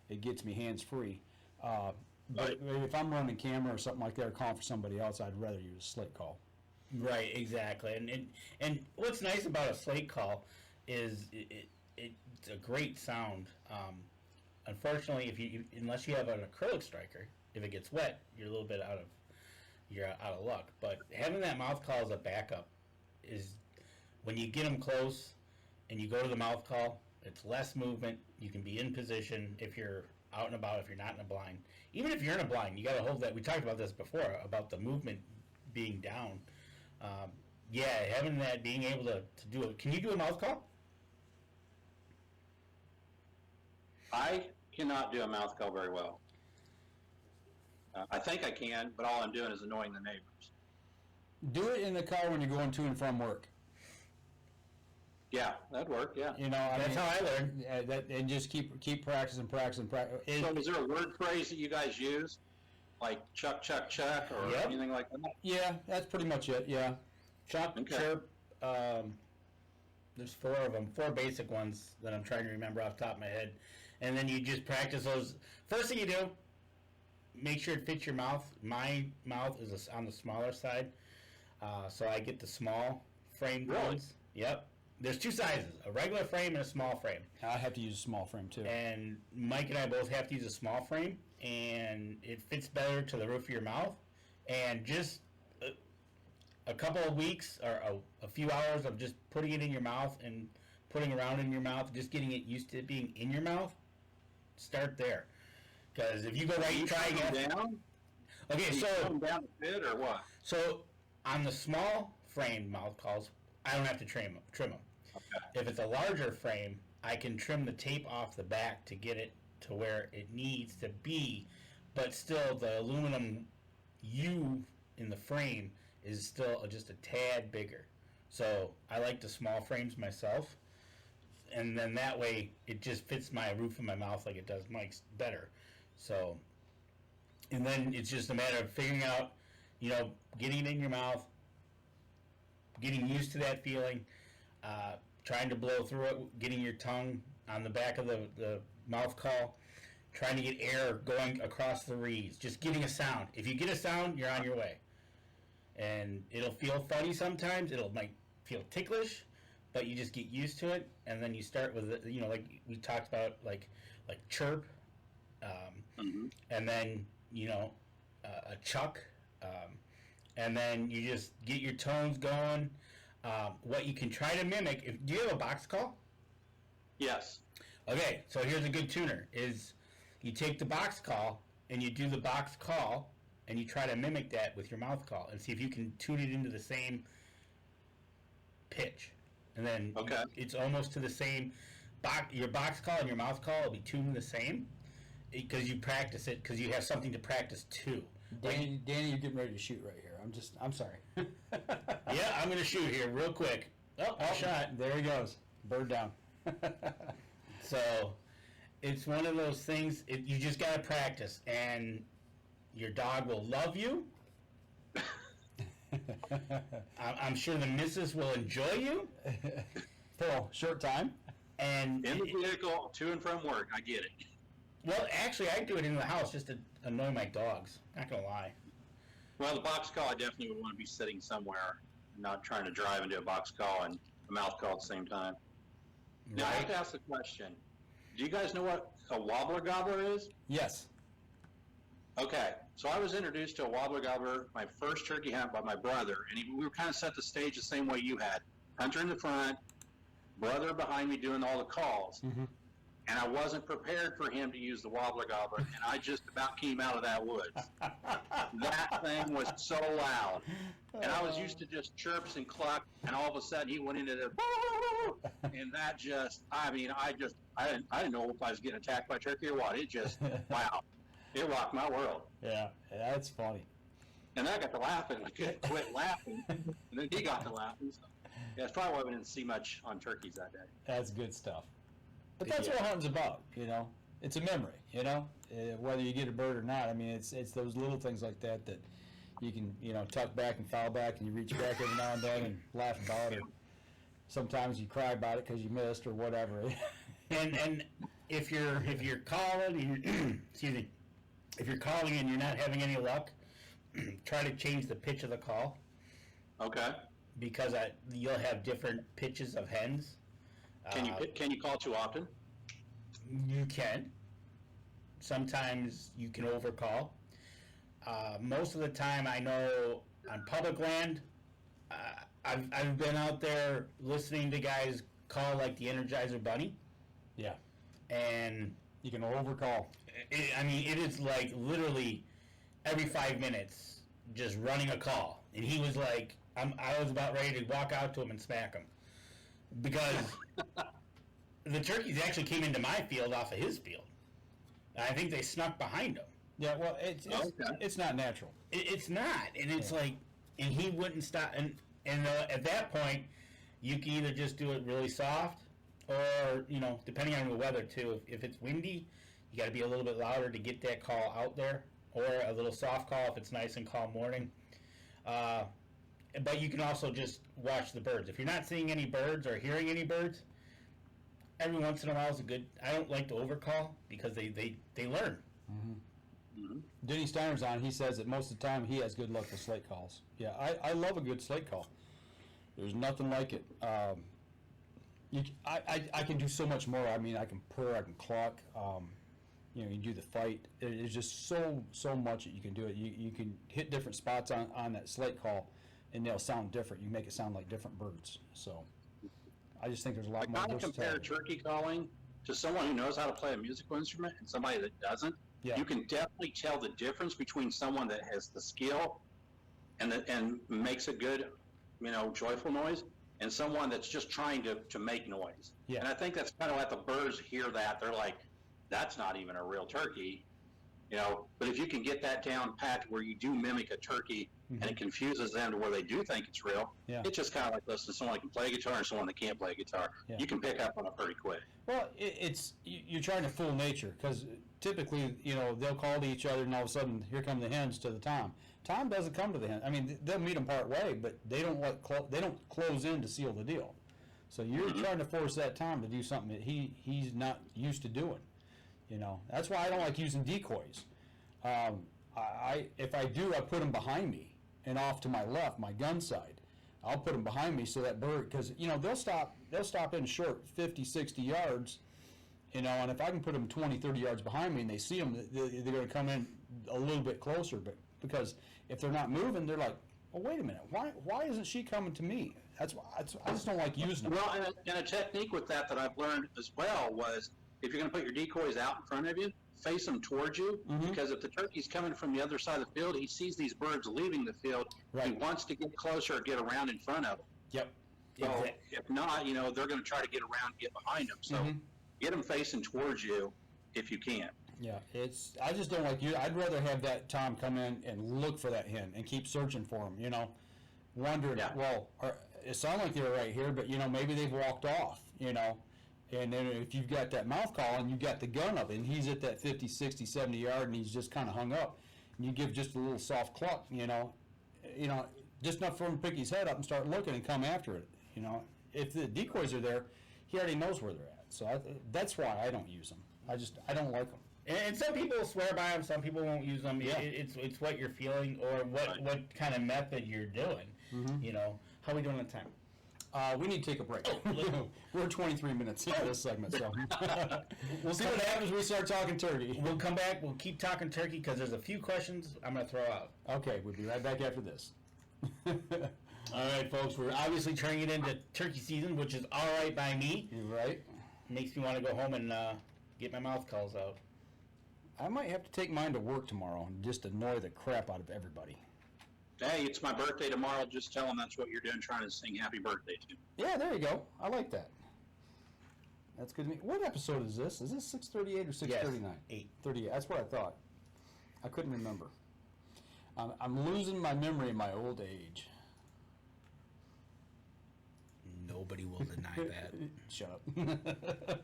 it gets me hands free. But if I'm running camera or something like that, or calling for somebody else, I'd rather use a slate call. Right, exactly. And what's nice about a slate call is it's a great sound. Unfortunately, unless you have an acrylic striker, if it gets wet, you're a little bit out of luck. But having that mouth call as a backup is, when you get them close and you go to the mouth call, it's less movement. You can be in position if you're out and about, if you're not in a blind. Even if you're in a blind, you got to hold that. We talked about this before, about the movement being down. Having that, being able to do it. Can you do a mouth call? I cannot do a mouth call very well. I think I can, but all I'm doing is annoying the neighbors. Do it in the car when you're going to and from work. Yeah, that'd work. Yeah. That's how I learned. And just keep practicing. So is there a word phrase that you guys use, like chuck, chuck, chuck, or anything like that? Yeah, that's pretty much it. Yeah. Chuck, chirp. There's 4 of them, 4 basic ones that I'm trying to remember off the top of my head. And then you just practice those. First thing you do, make sure it fits your mouth. My mouth is on the smaller side, so I get the small framed ones. Yep. There's 2 sizes, a regular frame and a small frame. I have to use a small frame too. And Mike and I both have to use a small frame, and it fits better to the roof of your mouth. And just a couple of weeks or a few hours of just putting it in your mouth and putting around in your mouth, just getting it used to it being in your mouth, start there. Because if you go right, try again. Down? Okay, so down a bit or what? So on the small frame mouth calls, I don't have to trim them. Okay. If it's a larger frame, I can trim the tape off the back to get it to where it needs to be, but still the aluminum U in the frame is still just a tad bigger. So I like the small frames myself, and then that way it just fits my roof of my mouth like it does Mike's better. So, and then it's just a matter of figuring out, getting it in your mouth, getting used to that feeling, trying to blow through it, getting your tongue on the back of the mouth call, trying to get air going across the reeds, just getting a sound. If you get a sound, you're on your way. And it'll feel funny sometimes, might feel ticklish, but you just get used to it, and then you start with, like we talked about, like chirp, and then, a chuck, and then you just get your tones going. What you can try to mimic, do you have a box call? Yes. Okay, so here's a good tuner, is you take the box call, and you do the box call, and you try to mimic that with your mouth call, and see if you can tune it into the same pitch. And then it's almost to the same, your box call and your mouth call will be tuned the same, because you practice it, because you have something to practice to. Danny, you're getting ready to shoot right here. I'm sorry. Yeah, I'm going to shoot here real quick. Oh, shot. There he goes. Bird down. So, it's one of those things, you just got to practice, and your dog will love you. I'm sure the missus will enjoy you. For a short time. And in the vehicle, to and from work, I get it. Well, actually, I do it in the house just to annoy my dogs. Not going to lie. Well, the box call, I definitely would want to be sitting somewhere, not trying to drive into a box call and a mouth call at the same time. Now, I have to ask the question. Do you guys know what a wobbler gobbler is? Yes. Okay, so I was introduced to a wobbler gobbler my first turkey hunt by my brother, and we were kind of set the stage the same way you had. Hunter in the front, brother behind me doing all the calls. Mm-hmm. And I wasn't prepared for him to use the wobbler gobbler, and I just about came out of that woods. That thing was so loud. And I was used to just chirps and cluck, and all of a sudden he went into the and that just, I didn't know if I was getting attacked by turkey or what. It just, wow. It rocked my world. Yeah, that's funny. And I got to laughing. I couldn't quit laughing. And then he got to laughing. So, yeah, it's probably why we didn't see much on turkeys that day. That's good stuff. But that's what hunting's about, you know. It's a memory, you know, whether you get a bird or not. I mean, it's those little things like that that you can, you know, tuck back and foul back, and you reach back every now and then and laugh about it. Sometimes you cry about it because you missed or whatever. And if you're calling, excuse me, if you're calling and you're not having any luck, try to change the pitch of the call. Okay. Because you'll have different pitches of hens. Can you call too often? You can. Sometimes you can overcall. Most of the time, I know on public land, I've been out there listening to guys call like the Energizer Bunny. Yeah. And you can overcall. It is like literally every 5 minutes just running a call. And he was like, I was about ready to walk out to him and smack him. Because the turkeys actually came into my field off of his field. And I think they snuck behind him. Yeah, well, it's not natural. It's not. And it's like, and he wouldn't stop. And at that point, you can either just do it really soft or, you know, depending on the weather too. If it's windy, you got to be a little bit louder to get that call out there, or a little soft call if it's nice and calm morning. But you can also just watch the birds. If you're not seeing any birds or hearing any birds, every once in a while is a good. I don't like to overcall because they learn. Mm-hmm. Mm-hmm. Denny Steiner's on. He says that most of the time he has good luck with slate calls. Yeah, I love a good slate call. There's nothing like it. I can do so much more. I mean, I can purr, I can cluck. You know, you do the fight. There's just so much that you can do it. You can hit different spots on that slate call, and they'll sound different. You make it sound like different birds. So I just think there's a lot more. I gotta compare turkey calling to someone who knows how to play a musical instrument and somebody that doesn't. Yeah. You can definitely tell the difference between someone that has the skill and makes a good, you know, joyful noise, and someone that's just trying to make noise. Yeah. And I think that's kind of what the birds hear that. They're like, that's not even a real turkey, you know. But if you can get that down pat where you do mimic a turkey, and it confuses them to where they do think it's real, it's just kind of like listening to someone that can play guitar and someone that can't play guitar. Yeah. You can pick up on it pretty quick. Well, you're trying to fool nature, because typically, you know, they'll call to each other, and all of a sudden, here come the hens to the tom. Tom doesn't come to the hen. I mean, they'll meet them part way, but they don't they don't close in to seal the deal. So you're trying to force that tom to do something that he's not used to doing. You know, that's why I don't like using decoys. If I do, I put them behind me and off to my left, my gun side. I'll put them behind me so that bird, because, you know, they'll stop in short 50, 60 yards, you know, and if I can put them 20, 30 yards behind me and they see them, they're going to come in a little bit closer. But because if they're not moving, they're like, well, wait a minute, why isn't she coming to me? That's why I just don't like using them. Well, and a technique with that I've learned as well was, if you're going to put your decoys out in front of you, face them towards you, because if the turkey's coming from the other side of the field, he sees these birds leaving the field. Right. He wants to get closer or get around in front of them. Yep. So if not, you know, they're going to try to get around, get behind them. So get them facing towards you if you can. Yeah, I just don't like you. I'd rather have that tom come in and look for that hen and keep searching for him, you know, wondering, well, it sounds like they're right here, but, you know, maybe they've walked off, you know. And then if you've got that mouth call and you've got the gun up and he's at that 50, 60, 70 yard and he's just kind of hung up, and you give just a little soft cluck, you know, just enough for him to pick his head up and start looking and come after it. You know, if the decoys are there, he already knows where they're at. So that's why I don't use them. I don't like them. And some people swear by them, some people won't use them. Yeah. It's what you're feeling or what kind of method you're doing. You know, how are we doing on time? We need to take a break. We're 23 minutes into this segment, so we'll see what happens when we start talking turkey. We'll come back. We'll keep talking turkey because there's a few questions I'm going to throw out. Okay, we'll be right back after this. All right, folks. We're obviously turning it into turkey season, which is all right by me. You're right. Makes me want to go home and get my mouth calls out. I might have to take mine to work tomorrow and just annoy the crap out of everybody. Hey, it's my birthday tomorrow. Just tell them that's what you're doing, trying to sing happy birthday to me. Yeah, there you go. I like that. That's good to me. What episode is this? Is this 638 or 639? Yes, 838. That's what I thought. I couldn't remember. I'm losing my memory in my old age. Nobody will deny that. Shut up.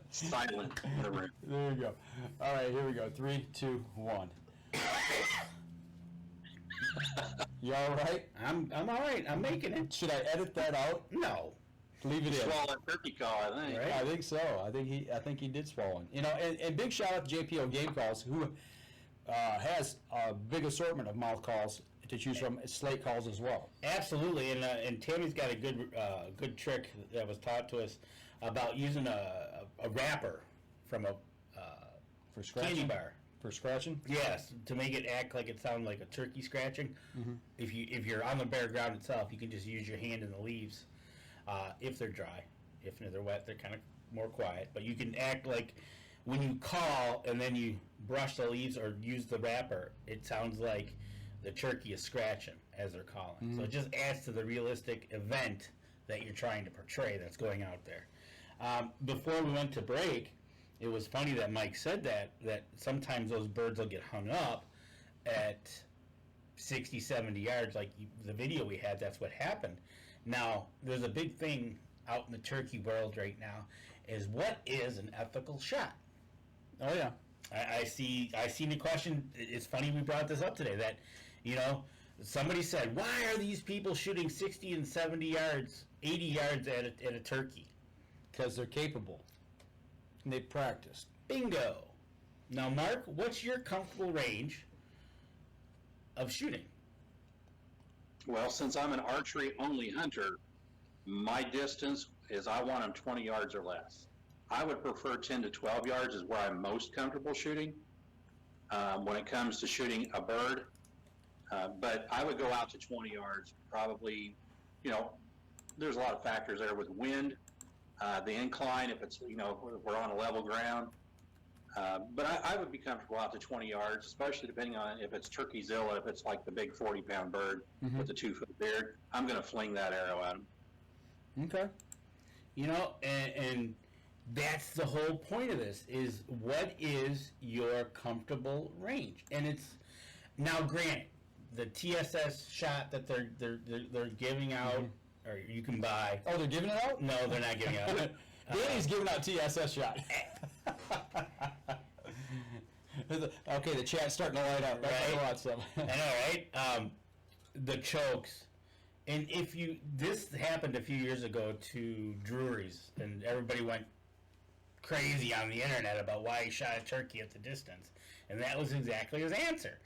Silent in the room. There you go. All right, here we go. 3, 2, 1. You all right? I'm all right. I'm making it. Should I edit that out? No. Leave it in. Swallow that turkey call, I think. Right. I think so. I think he did swallow. You know, and big shout out to JPO Game Calls, who has a big assortment of mouth calls to choose from, slate calls as well. Absolutely, and Tammy's got a good trick that was taught to us about using a wrapper from a For scratching? candy bar. For scratching? Yes, to make it act like it sounds like a turkey scratching. Mm-hmm. If you're on the bare ground itself, you can just use your hand in the leaves. If they're dry, if they're wet, they're kind of more quiet. But you can act like when you call and then you brush the leaves or use the wrapper, it sounds like the turkey is scratching as they're calling. Mm-hmm. So it just adds to the realistic event that you're trying to portray that's going out there. Before we went to break, it was funny that Mike said that sometimes those birds will get hung up at 60, 70 yards, like the video we had, that's what happened. Now, there's a big thing out in the turkey world right now, is what is an ethical shot? Oh, yeah. I see the question. It's funny we brought this up today, that, you know, somebody said, why are these people shooting 60 and 70 yards, 80 yards at a turkey? Because they're capable. And they practiced. Bingo. Now, Mark, what's your comfortable range of shooting? Well, since I'm an archery-only hunter, my distance is I want them 20 yards or less. I would prefer 10 to 12 yards is where I'm most comfortable shooting when it comes to shooting a bird. But I would go out to 20 yards, probably, you know, there's a lot of factors there with wind, the incline, if it's, you know, if we're on a level ground. But I would be comfortable out to 20 yards, especially depending on if it's turkey zilla, if it's like the big 40-pound bird with the 2-foot beard. I'm going to fling that arrow at him. Okay. You know, and that's the whole point of this, is what is your comfortable range? And it's, now granted, the TSS shot that they're giving out, or you can buy. Oh, they're giving it out? No, they're not giving it out. Danny's giving out TSS shot. Okay, the chat's starting to light up. That's Right. a lot of stuff. I know, right? The chokes. And this happened a few years ago to Drury's, and everybody went crazy on the internet about why he shot a turkey at the distance. And that was exactly his answer.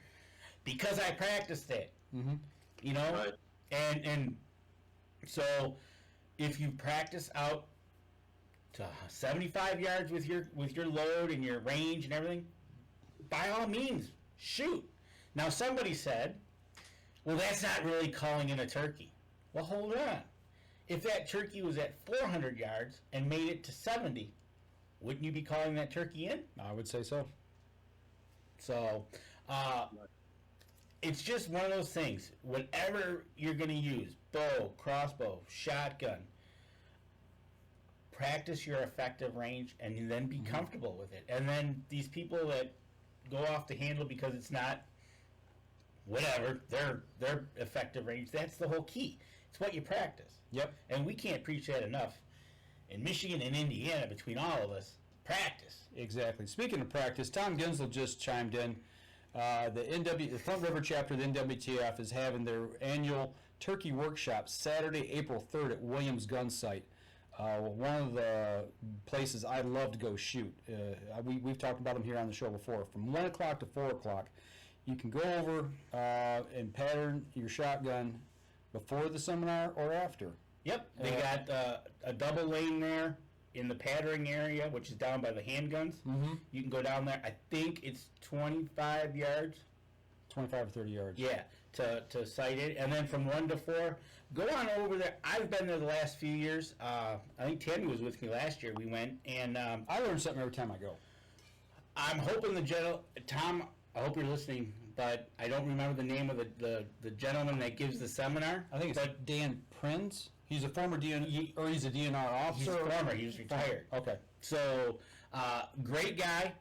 Because I practiced it. Mm-hmm. You know? Right. And so if you practice out to 75 yards with your load and your range and everything, by all means, shoot. Now somebody said, well, that's not really calling in a turkey. Well, hold on. If that turkey was at 400 yards and made it to 70, wouldn't you be calling that turkey in? I would say so. So, it's just one of those things. Whatever you're going to use, bow, crossbow, shotgun, practice your effective range and then be comfortable with it. And then these people that go off the handle because it's not whatever, their effective range, that's the whole key. It's what you practice. Yep. And we can't preach that enough. In Michigan and Indiana, between all of us, practice. Exactly. Speaking of practice, Tom Ginsel just chimed in. The Front River chapter of the NWTF is having their annual turkey workshop Saturday, April 3rd at Williams Gun Site. One of the places I love to go shoot. We've talked about them here on the show before. From 1 o'clock to 4 o'clock, you can go over and pattern your shotgun before the seminar or after. Yep, they got a double lane there in the patterning area, which is down by the handguns. Mm-hmm. You can go down there. I think it's 25 yards. 25 or 30 yards. Yeah, to sight it. And then from 1 to 4, go on over there. I've been there the last few years. I think Tammy was with me last year. We went, and I learn something every time I go. I'm hoping Tom, I hope you're listening, but I don't remember the name of the gentleman that gives the seminar. I think it's Dan Prinz. He's a former DNR, or he's a DNR He's officer. former. He was retired. Okay. So, great guy.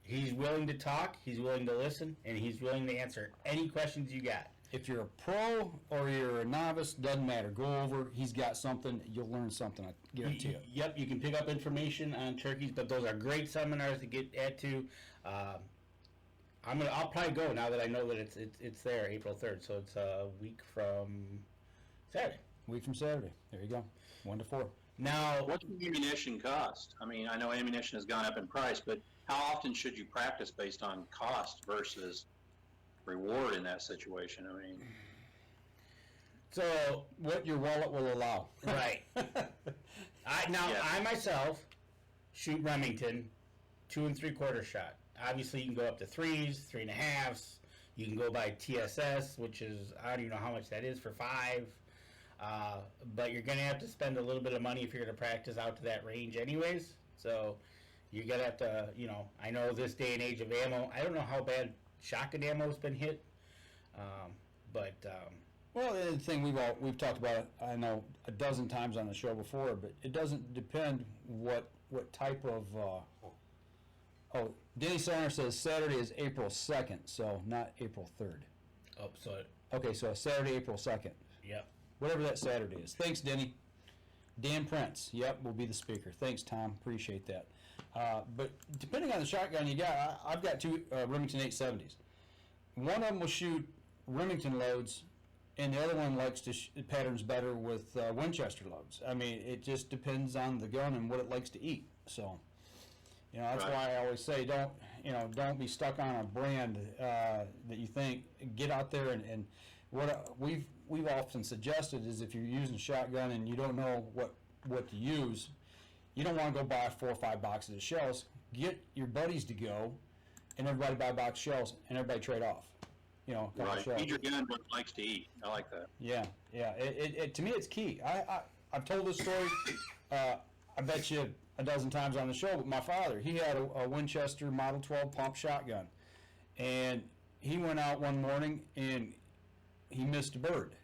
He's willing to talk. He's willing to listen, and he's willing to answer any questions you got. If you're a pro or you're a novice, doesn't matter. Go over. He's got something. You'll learn something. I guarantee it. Yep, you can pick up information on turkeys, but those are great seminars to get to. I'll probably go now that I know that it's there, April 3rd. So it's a week from Saturday. Week from Saturday. There you go. 1 to 4. Now, What's the ammunition cost? I mean, I know ammunition has gone up in price, but how often should you practice based on cost versus reward in that situation? I mean, so What your wallet will allow. right. I myself shoot Remington 2 3/4 shot. Obviously, you can go up to 3s, 3.5s. You can go by TSS, which is, I don't even know how much that is for 5. But you're going to have to spend a little bit of money if you're going to practice out to that range anyways. So you're going to have to, I know this day and age of ammo, I don't know how bad shotgun ammo has been hit. Well, the thing we've talked about it, I know a dozen times on the show before, but it doesn't depend what type of. Danny Sarner says Saturday is April 2nd, so not April 3rd. Oh, so, Okay, so Saturday, April 2nd. yep. Whatever that Saturday is. Thanks, Denny. Dan Prince, yep, will be the speaker. Thanks, Tom. Appreciate that. But depending on the shotgun you got, I've got 2 Remington 870s. One of them will shoot Remington loads, and the other one likes to patterns better with Winchester loads. I mean, it just depends on the gun and what it likes to eat. So, that's Right. why I always say don't be stuck on a brand that you think. Get out there and what we've often suggested is if you're using a shotgun and you don't know what to use, you don't want to go buy 4 or 5 boxes of shells. Get your buddies to go, and everybody buy a box of shells, and everybody trade off. A couple right. shells. Feed your gun what it likes to eat. I like that. Yeah. It to me, it's key. I've told this story. I bet you a dozen times on the show. But my father, he had a Winchester Model 12 pump shotgun, and he went out one morning and he missed a bird.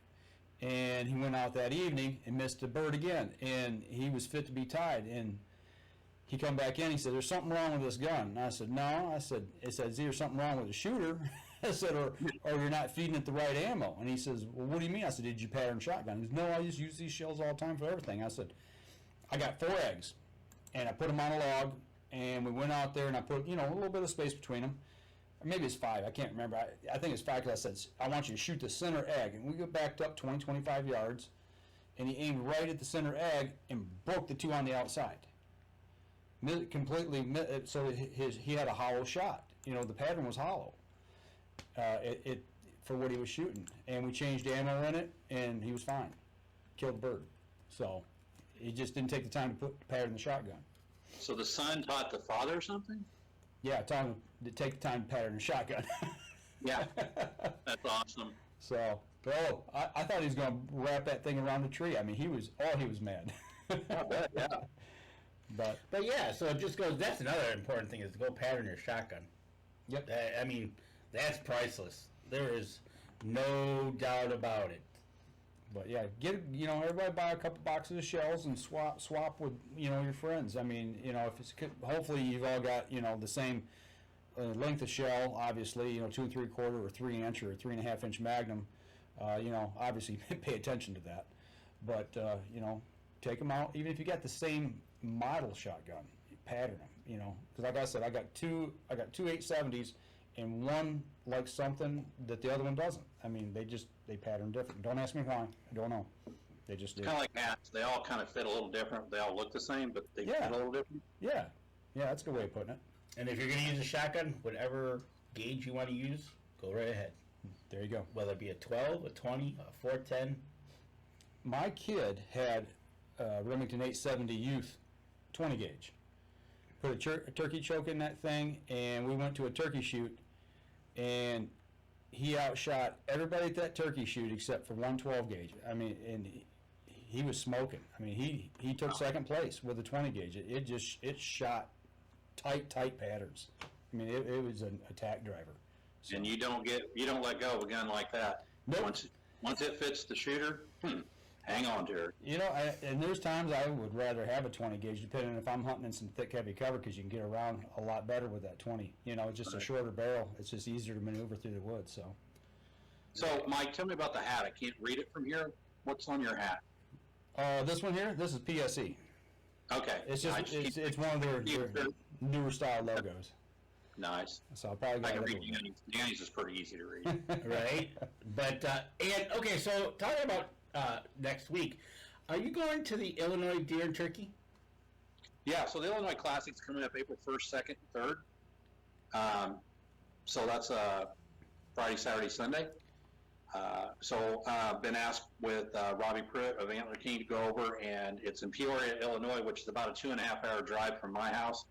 And he went out that evening and missed a bird again, and he was fit to be tied. And he come back in. He said, "There's something wrong with this gun." And I said, "No." I said, "It's either something wrong with the shooter." I said, or you're not feeding it the right ammo. And he says, "Well, what do you mean?" I said, "Did you pattern shotgun?" He goes, "No, I just use these shells all the time for everything." I said, "I got 4 eggs, and I put them on a log, and we went out there, and I put, a little bit of space between them. Or maybe it's 5, I can't remember. I think it's 5 because I said, I want you to shoot the center egg." And we got backed up 20, 25 yards, and he aimed right at the center egg and broke the 2 on the outside. Completely, so he had a hollow shot. The pattern was hollow. For what he was shooting, and we changed ammo in it, and he was fine. Killed the bird. So he just didn't take the time to put the pattern in the shotgun. So the son taught the father something? Yeah, I told him to take the time to pattern the shotgun. Yeah. That's awesome. So, I thought he was going to wrap that thing around the tree. I mean, he was mad. I bet, yeah. But yeah, so it just goes, that's another important thing is to go pattern your shotgun. Yep. I mean, that's priceless. There is no doubt about it. But yeah, everybody buy a couple boxes of shells and swap with, your friends. I mean, if it's, hopefully you've all got, the same length of shell, obviously, 2 3/4 or 3 inch or 3.5 inch Magnum. Obviously pay attention to that. But, take them out. Even if you got the same model shotgun, pattern them, because like I said, I got two 870s, and one likes something that the other one doesn't. I mean, they pattern different. Don't ask me why. I don't know. They just do. Kind of like hats. They all kind of fit a little different. They all look the same, but they fit a little different. Yeah, that's a good way of putting it. And if you're going to use a shotgun, whatever gauge you want to use, go right ahead. There you go. Whether it be a 12, a 20, a 410. My kid had Remington 870 Youth 20 gauge. Put a turkey choke in that thing, and we went to a turkey shoot, and he outshot everybody at that turkey shoot except for 112 gauge. I mean, and he was smoking. I mean, he took second place with a 20 gauge. It shot tight patterns. I mean, it was an attack driver. So. And you don't let go of a gun like that. Nope. Once it fits the shooter, hang on to it. And there's times I would rather have a 20 gauge, depending on if I'm hunting in some thick, heavy cover, because you can get around a lot better with that 20. It's just a shorter barrel. It's just easier to maneuver through the woods. So, So, Mike, tell me about the hat. I can't read it from here. What's on your hat? This one here, this is PSE. Okay. It's just it's one of their newer style logos. Nice. So I'll probably I get can another read one. Danny's is pretty easy to read. Right? But, and, okay, so talking about next week, are you going to the Illinois Deer and Turkey? Yeah, so the Illinois Classic's coming up April 1st, 2nd, and 3rd. So that's Friday, Saturday, Sunday. So I've been asked with Robbie Pruitt of Antler King to go over, and it's in Peoria, Illinois, which is about a 2.5-hour drive from my house.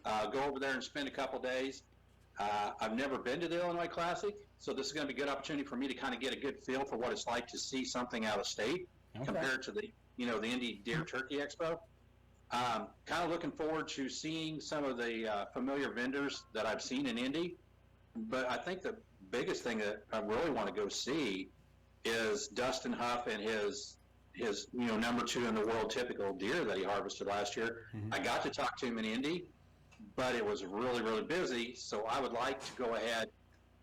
Go over there and spend a couple days. I've never been to the Illinois Classic, so this is going to be a good opportunity for me to kind of get a good feel for what it's like to see something out of state compared to the Indy Deer Turkey Expo. Kind of looking forward to seeing some of the familiar vendors that I've seen in Indy, but I think the biggest thing that I really want to go see is Dustin Huff and his number 2 in the world typical deer that he harvested last year. Mm-hmm. I got to talk to him in Indy, but it was really, really busy, so I would like to go ahead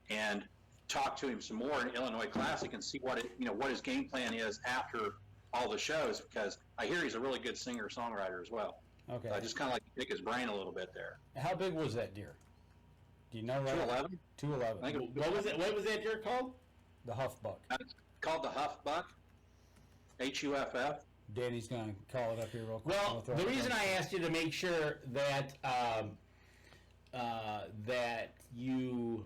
and talk to him some more in Illinois Classic and see what his game plan is after all the shows, because I hear he's a really good singer-songwriter as well. Okay. So I just kind of like to pick his brain a little bit there. How big was that deer? Do you know? 211. 211. What was it? What was that deer called? The Huff Buck. It's called the Huff Buck. Huff. Danny's gonna call it up here real quick. Well, the reason I asked you to make sure that that you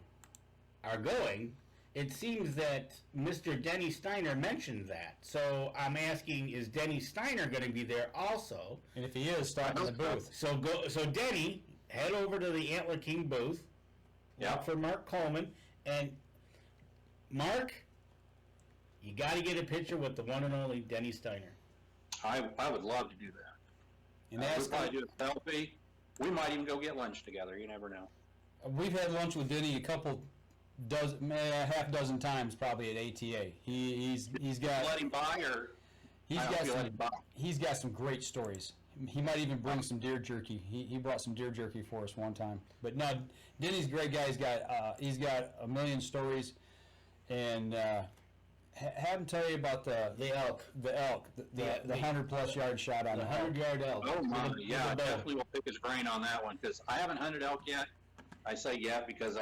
are going, it seems that Mr. Denny Steiner mentioned that. So I'm asking, is Denny Steiner going to be there also? And if he is, stop in the booth. So Denny, head over to the Antler King booth. Yeah. Look for Mark Coleman, and Mark, you got to get a picture with the one and only Denny Steiner. I would love to do that. And that's we'll probably do a selfie. We might even go get lunch together. You never know. We've had lunch with Denny a half dozen times probably at ATA. He's got. Let him buy, or he's got some great stories. He might even bring some deer jerky. He brought some deer jerky for us one time. But no, Denny's a great guy. He's got a million stories, and have him tell you about the elk, the 100+ yard shot on the 100-yard elk. Oh my, yeah, definitely will pick his brain on that one, because I haven't hunted elk yet. I say yet because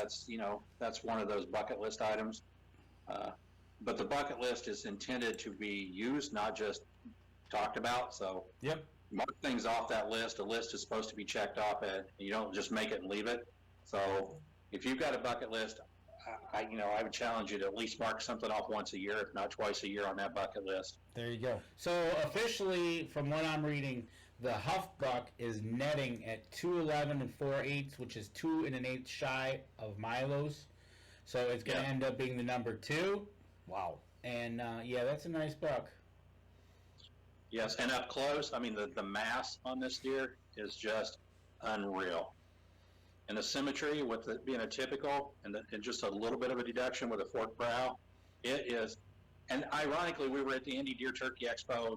that's one of those bucket list items. But the bucket list is intended to be used, not just talked about. So yep. Mark things off that list. A list is supposed to be checked off, and you don't just make it and leave it. So if you've got a bucket list, I would challenge you to at least mark something off once a year, if not twice a year, on that bucket list. There you go. So officially, from what I'm reading, the Huff Buck is netting at 211 4/8, which is 2 1/8 shy of Milo's. So it's going to end up being the number 2. Wow. And that's a nice buck. Yes, and up close, I mean, the mass on this deer is just unreal. And the symmetry with it being a typical and just a little bit of a deduction with a forked brow, it is. And ironically, we were at the Indy Deer Turkey Expo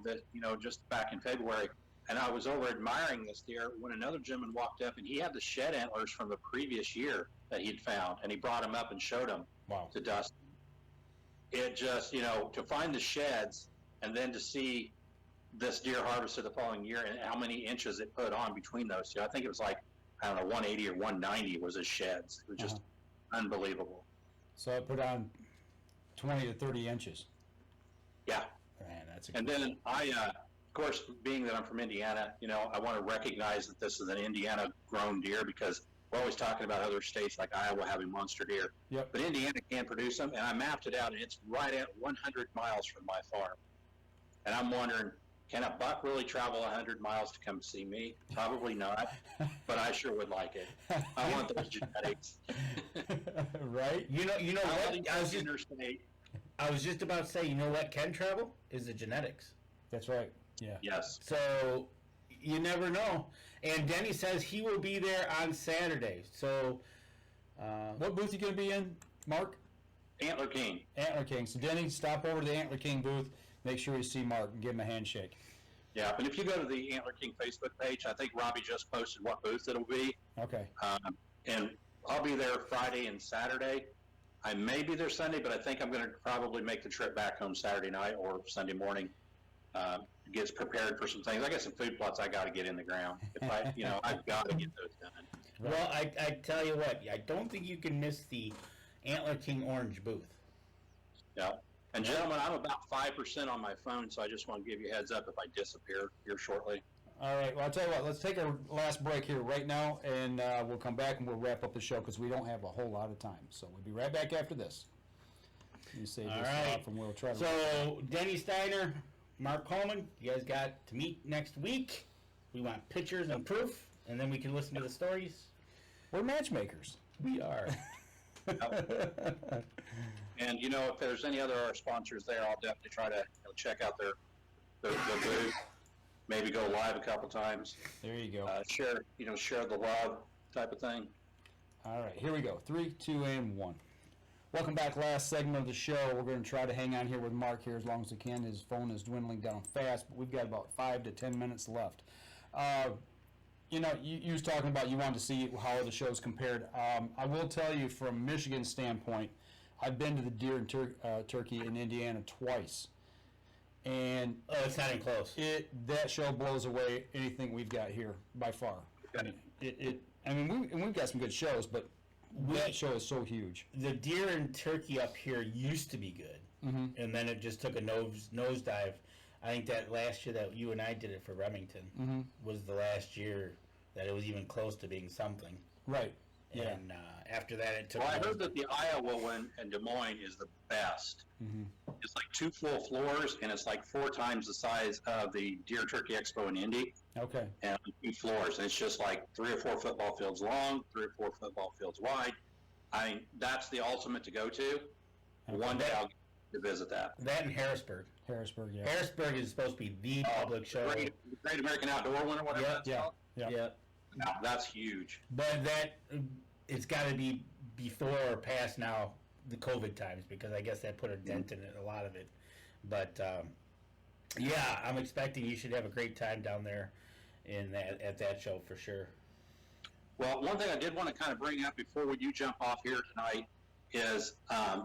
just back in February, and I was over admiring this deer when another gentleman walked up, and he had the shed antlers from the previous year that he'd found, and he brought them up and showed them to Dustin. It just, to find the sheds and then to see this deer harvested the following year and how many inches it put on between those two. I think it was 180 or 190 was his sheds. It was just unbelievable. So I put on 20 to 30 inches. Yeah. Man, that's and then of course, being that I'm from Indiana, I want to recognize that this is an Indiana-grown deer, because we're always talking about other states like Iowa having monster deer. Yep. But Indiana can produce them, and I mapped it out, and it's right at 100 miles from my farm. And I'm wondering, can a buck really travel 100 miles to come see me? Probably not, but I sure would like it. I want those genetics. Right? You know what? I was just about to say, you know what can travel? Is the genetics. That's right. Yeah. Yes. So you never know. And Denny says he will be there on Saturday. So what booth are you going to be in, Mark? Antler King. Antler King. So Denny, stop over to the Antler King booth. Make sure you see Mark and give him a handshake. Yeah, but if you go to the Antler King Facebook page, I think Robbie just posted what booth it'll be. Okay. And I'll be there Friday and Saturday. I may be there Sunday, but I think I'm going to probably make the trip back home Saturday night or Sunday morning. Get prepared for some things. I got some food plots I got to get in the ground. If I, I've got to get those done. Right. Well, I tell you what, I don't think you can miss the Antler King Orange booth. Yeah. And gentlemen, I'm about 5% on my phone, so I just want to give you a heads up if I disappear here shortly. All right. Well, I'll tell you what. Let's take our last break here right now, and we'll come back and we'll wrap up the show because we don't have a whole lot of time. So we'll be right back after this. You say this right. from we'll try to. So Denny Steiner, Mark Coleman, you guys got to meet next week. We want pictures and proof, and then we can listen to the stories. We're matchmakers. We are. And if there's any other our sponsors there, I'll definitely try to check out their booth. Maybe go live a couple times. There you go. Share the love type of thing. All right, here we go. 3, 2, and 1. Welcome back. Last segment of the show. We're going to try to hang on here with Mark here as long as we can. His phone is dwindling down fast, but we've got about 5 to 10 minutes left. You was talking about you wanted to see how the show's compared. I will tell you from Michigan's standpoint, I've been to the Deer and Turkey in Indiana twice. And it's not even close. That show blows away anything we've got here by far. I mean, we've got some good shows, but that show is so huge. The Deer and Turkey up here used to be good, and then it just took a nosedive. I think that last year that you and I did it for Remington was the last year that it was even close to being something. Right. Yeah. And after that, it took. Well, I heard that the Iowa one in Des Moines is the best. It's like 2 full floors, and it's like 4 times the size of the Deer Turkey Expo in Indy. Okay. And 2 floors, and it's just like 3 or 4 football fields long, 3 or 4 football fields wide. I mean, that's the ultimate to go to. Okay. One day I'll get to visit that. That in Harrisburg. Harrisburg, yeah. Harrisburg is supposed to be the public show. Great American Outdoor one or whatever that's called. Yeah. No, that's huge. But it's got to be before or past now the COVID times, because I guess that put a dent in it, a lot of it. But yeah, I'm expecting you should have a great time down there at that show for sure. Well, one thing I did want to kind of bring up before we do jump off here tonight is,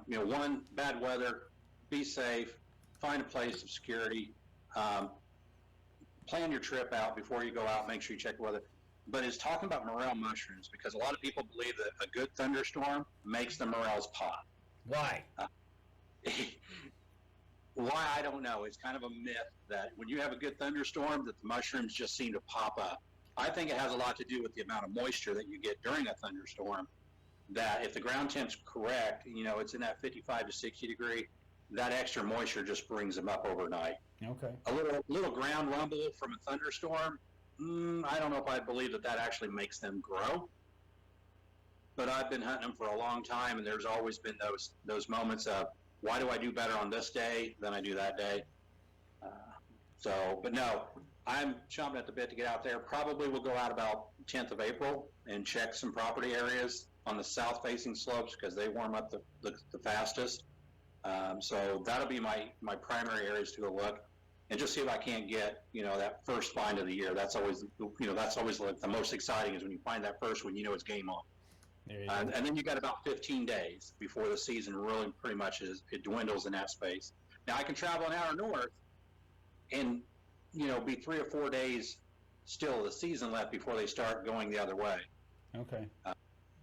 one, bad weather, be safe, find a place of security, plan your trip out before you go out, make sure you check the weather. But it's talking about morel mushrooms, because a lot of people believe that a good thunderstorm makes the morels pop. Why? Why, I don't know. It's kind of a myth that when you have a good thunderstorm that the mushrooms just seem to pop up. I think it has a lot to do with the amount of moisture that you get during a thunderstorm, that if the ground temp's correct, it's in that 55 to 60 degree, that extra moisture just brings them up overnight. Okay. A little ground rumble from a thunderstorm, I don't know if I believe that actually makes them grow. But I've been hunting them for a long time, and there's always been those moments of, why do I do better on this day than I do that day? But no, I'm chomping at the bit to get out there. Probably we'll go out about 10th of April and check some property areas on the south-facing slopes, because they warm up the fastest. So that'll be my primary areas to go look, and just see if I can't get, that first find of the year. That's always, like the most exciting, is when you find that first one, it's game on. And then you got about 15 days before the season really pretty much it dwindles in that space. Now I can travel an hour north and, be 3 or 4 days still of the season left before they start going the other way. Okay.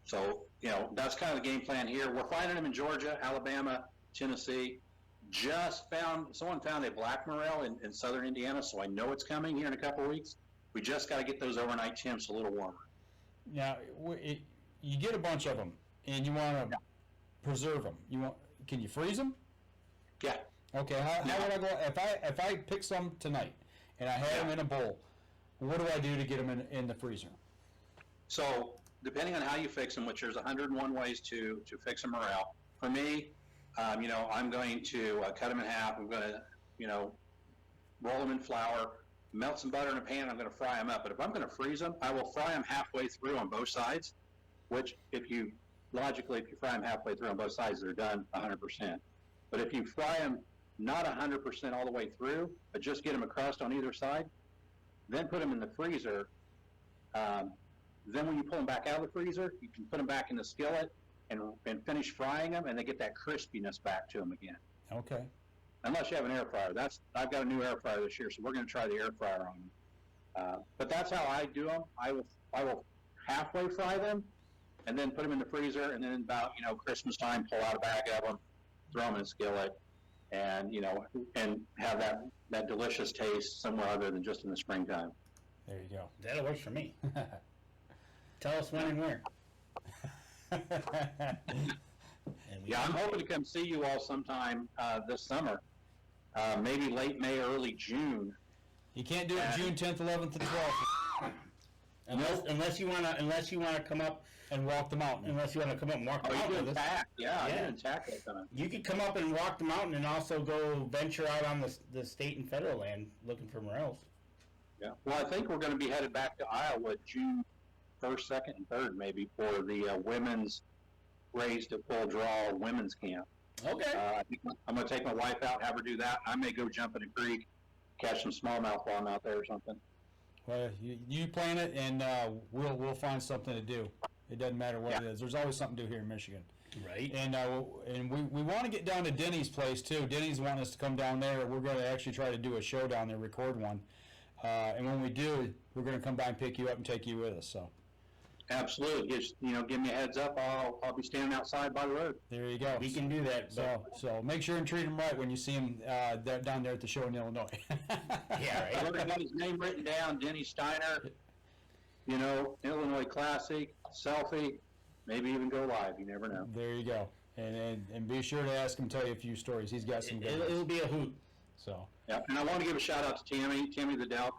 So, that's kind of the game plan here. We're finding them in Georgia, Alabama, Tennessee. Someone found a black morel in southern Indiana, so I know it's coming here in a couple of weeks. We just got to get those overnight temps a little warmer. Now, you get a bunch of them, and you want to preserve them. Can you freeze them? Yeah. Okay. How would I go if I pick some tonight and I have them in a bowl? What do I do to get them in the freezer? So, depending on how you fix them, which there's 101 ways to fix a morel. For me, I'm going to cut them in half. I'm going to, roll them in flour, melt some butter in a pan. I'm going to fry them up. But if I'm going to freeze them, I will fry them halfway through on both sides. Which, if you fry them halfway through on both sides, they're done 100%. But if you fry them not 100% all the way through, but just get them a crust on either side, then put them in the freezer. Then when you pull them back out of the freezer, you can put them back in the skillet and finish frying them, and they get that crispiness back to them again. Okay. Unless you have an air fryer. I've got a new air fryer this year, so we're going to try the air fryer on them. But that's how I do them. I will halfway fry them, and then put them in the freezer, and then about Christmas time, pull out a bag of them, throw them in a skillet, and and have that delicious taste somewhere other than just in the springtime. There you go. That'll work for me. Tell us when and where. Yeah, I'm hoping to come see you all sometime this summer, maybe late May, early June. You can't do it June 10th, 11th, and 12th. Unless you wanna come up and walk the mountain. Unless you want to come up and walk the Oh, mountain. you're doing tack. Yeah, Yeah. you're doing tack that time. You could come up and walk the mountain and also go venture out on the state and federal land looking for morels. Yeah. Well, I think we're going to be headed back to Iowa June 1st, 2nd, and 3rd, maybe, for the women's raised at full draw women's camp. Okay. I think I'm going to take my wife out, have her do that. I may go jump in a creek, catch some smallmouth while I'm out there or something. Well, you plan it, and we'll find something to do. It doesn't matter what it is. There's always something to do here in Michigan. Right. And we want to get down to Denny's place too. Denny's wanting us to come down there. We're going to actually try to do a show down there, record one. And when we do, we're going to come by and pick you up and take you with us. So. Absolutely. Just give me a heads up. I'll be standing outside by the road. There you go. We can do that. So make sure and treat them right when you see them down there at the show in Illinois. Yeah, right. I've got his name written down, Denny Steiner. Illinois Classic, selfie, maybe even go live. You never know. There you go. And be sure to ask him to tell you a few stories. He's got some good It'll ones. be a hoot. So. Yeah, and I want to give a shout out to Tammy the Delp.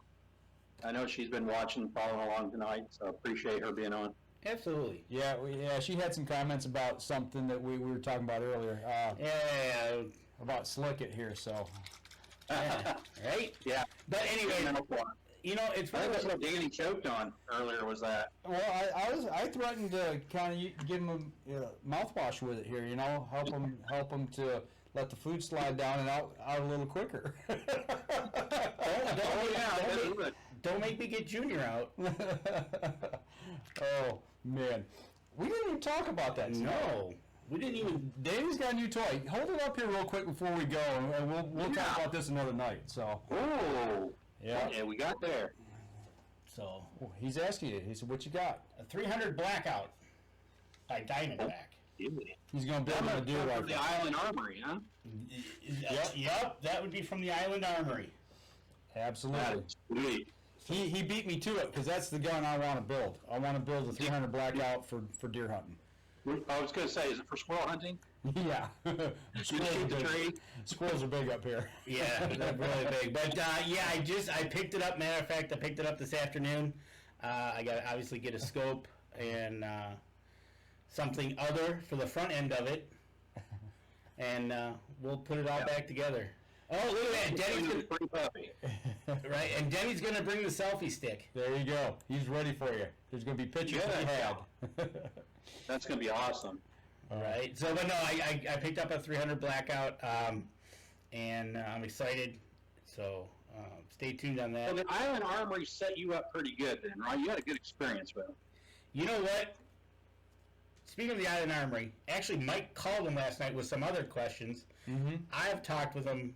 I know she's been watching, following along tonight, so appreciate her being on. Absolutely. Yeah, she had some comments about something that we were talking about earlier. About Slick It here, so. Yeah. Right? Yeah. But anyway, it's I one think of that's those. what Danny choked on earlier was that. Well, I threatened to kind of give him a mouthwash with it here, help him to let the food slide down and out a little quicker. Don't make me get Junior out. Oh man, we didn't even talk about that. No, we didn't even. Danny's got a new toy. Hold it up here real quick before we go, and we'll talk about this another night. So. Oh. Yeah. Yeah, we got there. So he's asking you. He said, "What you got?" a 300 blackout by Diamondback. He's going to build a deer From rifle. the Island Armory, huh? Yep, that would be from the Island Armory. Absolutely. Sweet. He beat me to it because that's the gun I want to build. I want to build a 300 blackout for deer hunting. I was going to say, is it for squirrel hunting? Yeah. Squirrels are big up here. Yeah, they're really big. But I picked it up. Matter of fact, I picked it up this afternoon. I got to obviously get a scope and something other for the front end of it, and we'll put it all back together. Oh, look at that! Denny's pretty puppy. right, and Denny's gonna bring the selfie stick. There you go. He's ready for you. There's going to be pictures to be had. That's going to be awesome. Right. So, but no, I picked up a 300 blackout, and I'm excited. So, stay tuned on that. Well, the Island Armory set you up pretty good then, right? You had a good experience with them. You know what? Speaking of the Island Armory, actually, Mike called him last night with some other questions. Mm-hmm. I've talked with him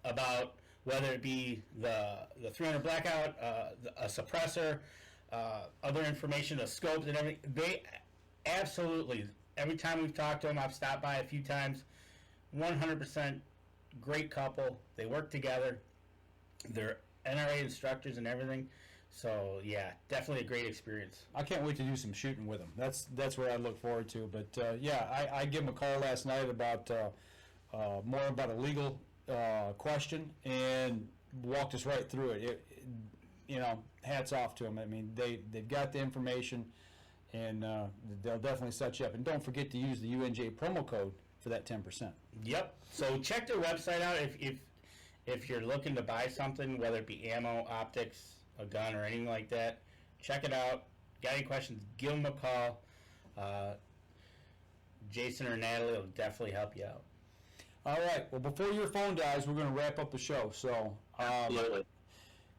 about whether it be the 300 blackout, a suppressor, other information, the scopes and everything. They absolutely, every time we've talked to them, I've stopped by a few times. 100% great couple. They work together. They're NRA instructors and everything. So yeah, definitely a great experience. I can't wait to do some shooting with him. That's what I look forward to. But I gave him a call last night about more about a legal question and walked us right through it. Hats off to him. I mean, they've got the information, and they'll definitely set you up. And don't forget to use the UNJ promo code for that 10%. Yep. So check their website out if you're looking to buy something, whether it be ammo, optics, a gun, or anything like that. Check it out. Got any questions? Give them a call. Jason or Natalie will definitely help you out. All right. Well, before your phone dies, we're going to wrap up the show. So Absolutely.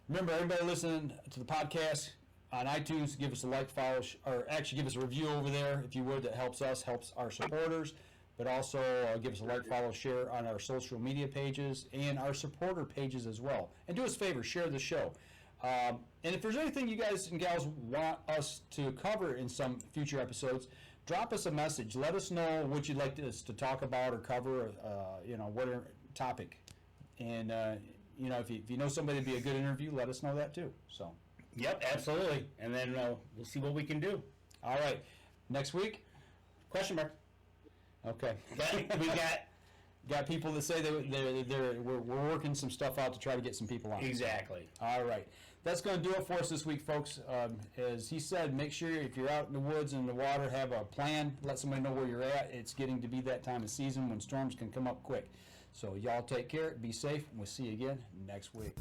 remember, everybody listening to the podcast, on iTunes, give us a like, follow, or actually give us a review over there, if you would. That helps us, helps our supporters. But also give us a like, follow, share on our social media pages and our supporter pages as well. And do us a favor, share the show. And if there's anything you guys and gals want us to cover in some future episodes, drop us a message. Let us know what you'd like us to talk about or cover, whatever topic. And, if you know somebody would be a good interview, let us know that too. So. Yep, absolutely. And then we'll see what we can do. All right. Next week? Question mark. Okay. We got people that say we're working some stuff out to try to get some people on. Exactly. All right. That's going to do it for us this week, folks. As he said, make sure if you're out in the woods and the water, have a plan. Let somebody know where you're at. It's getting to be that time of season when storms can come up quick. So y'all take care. Be safe. And we'll see you again next week.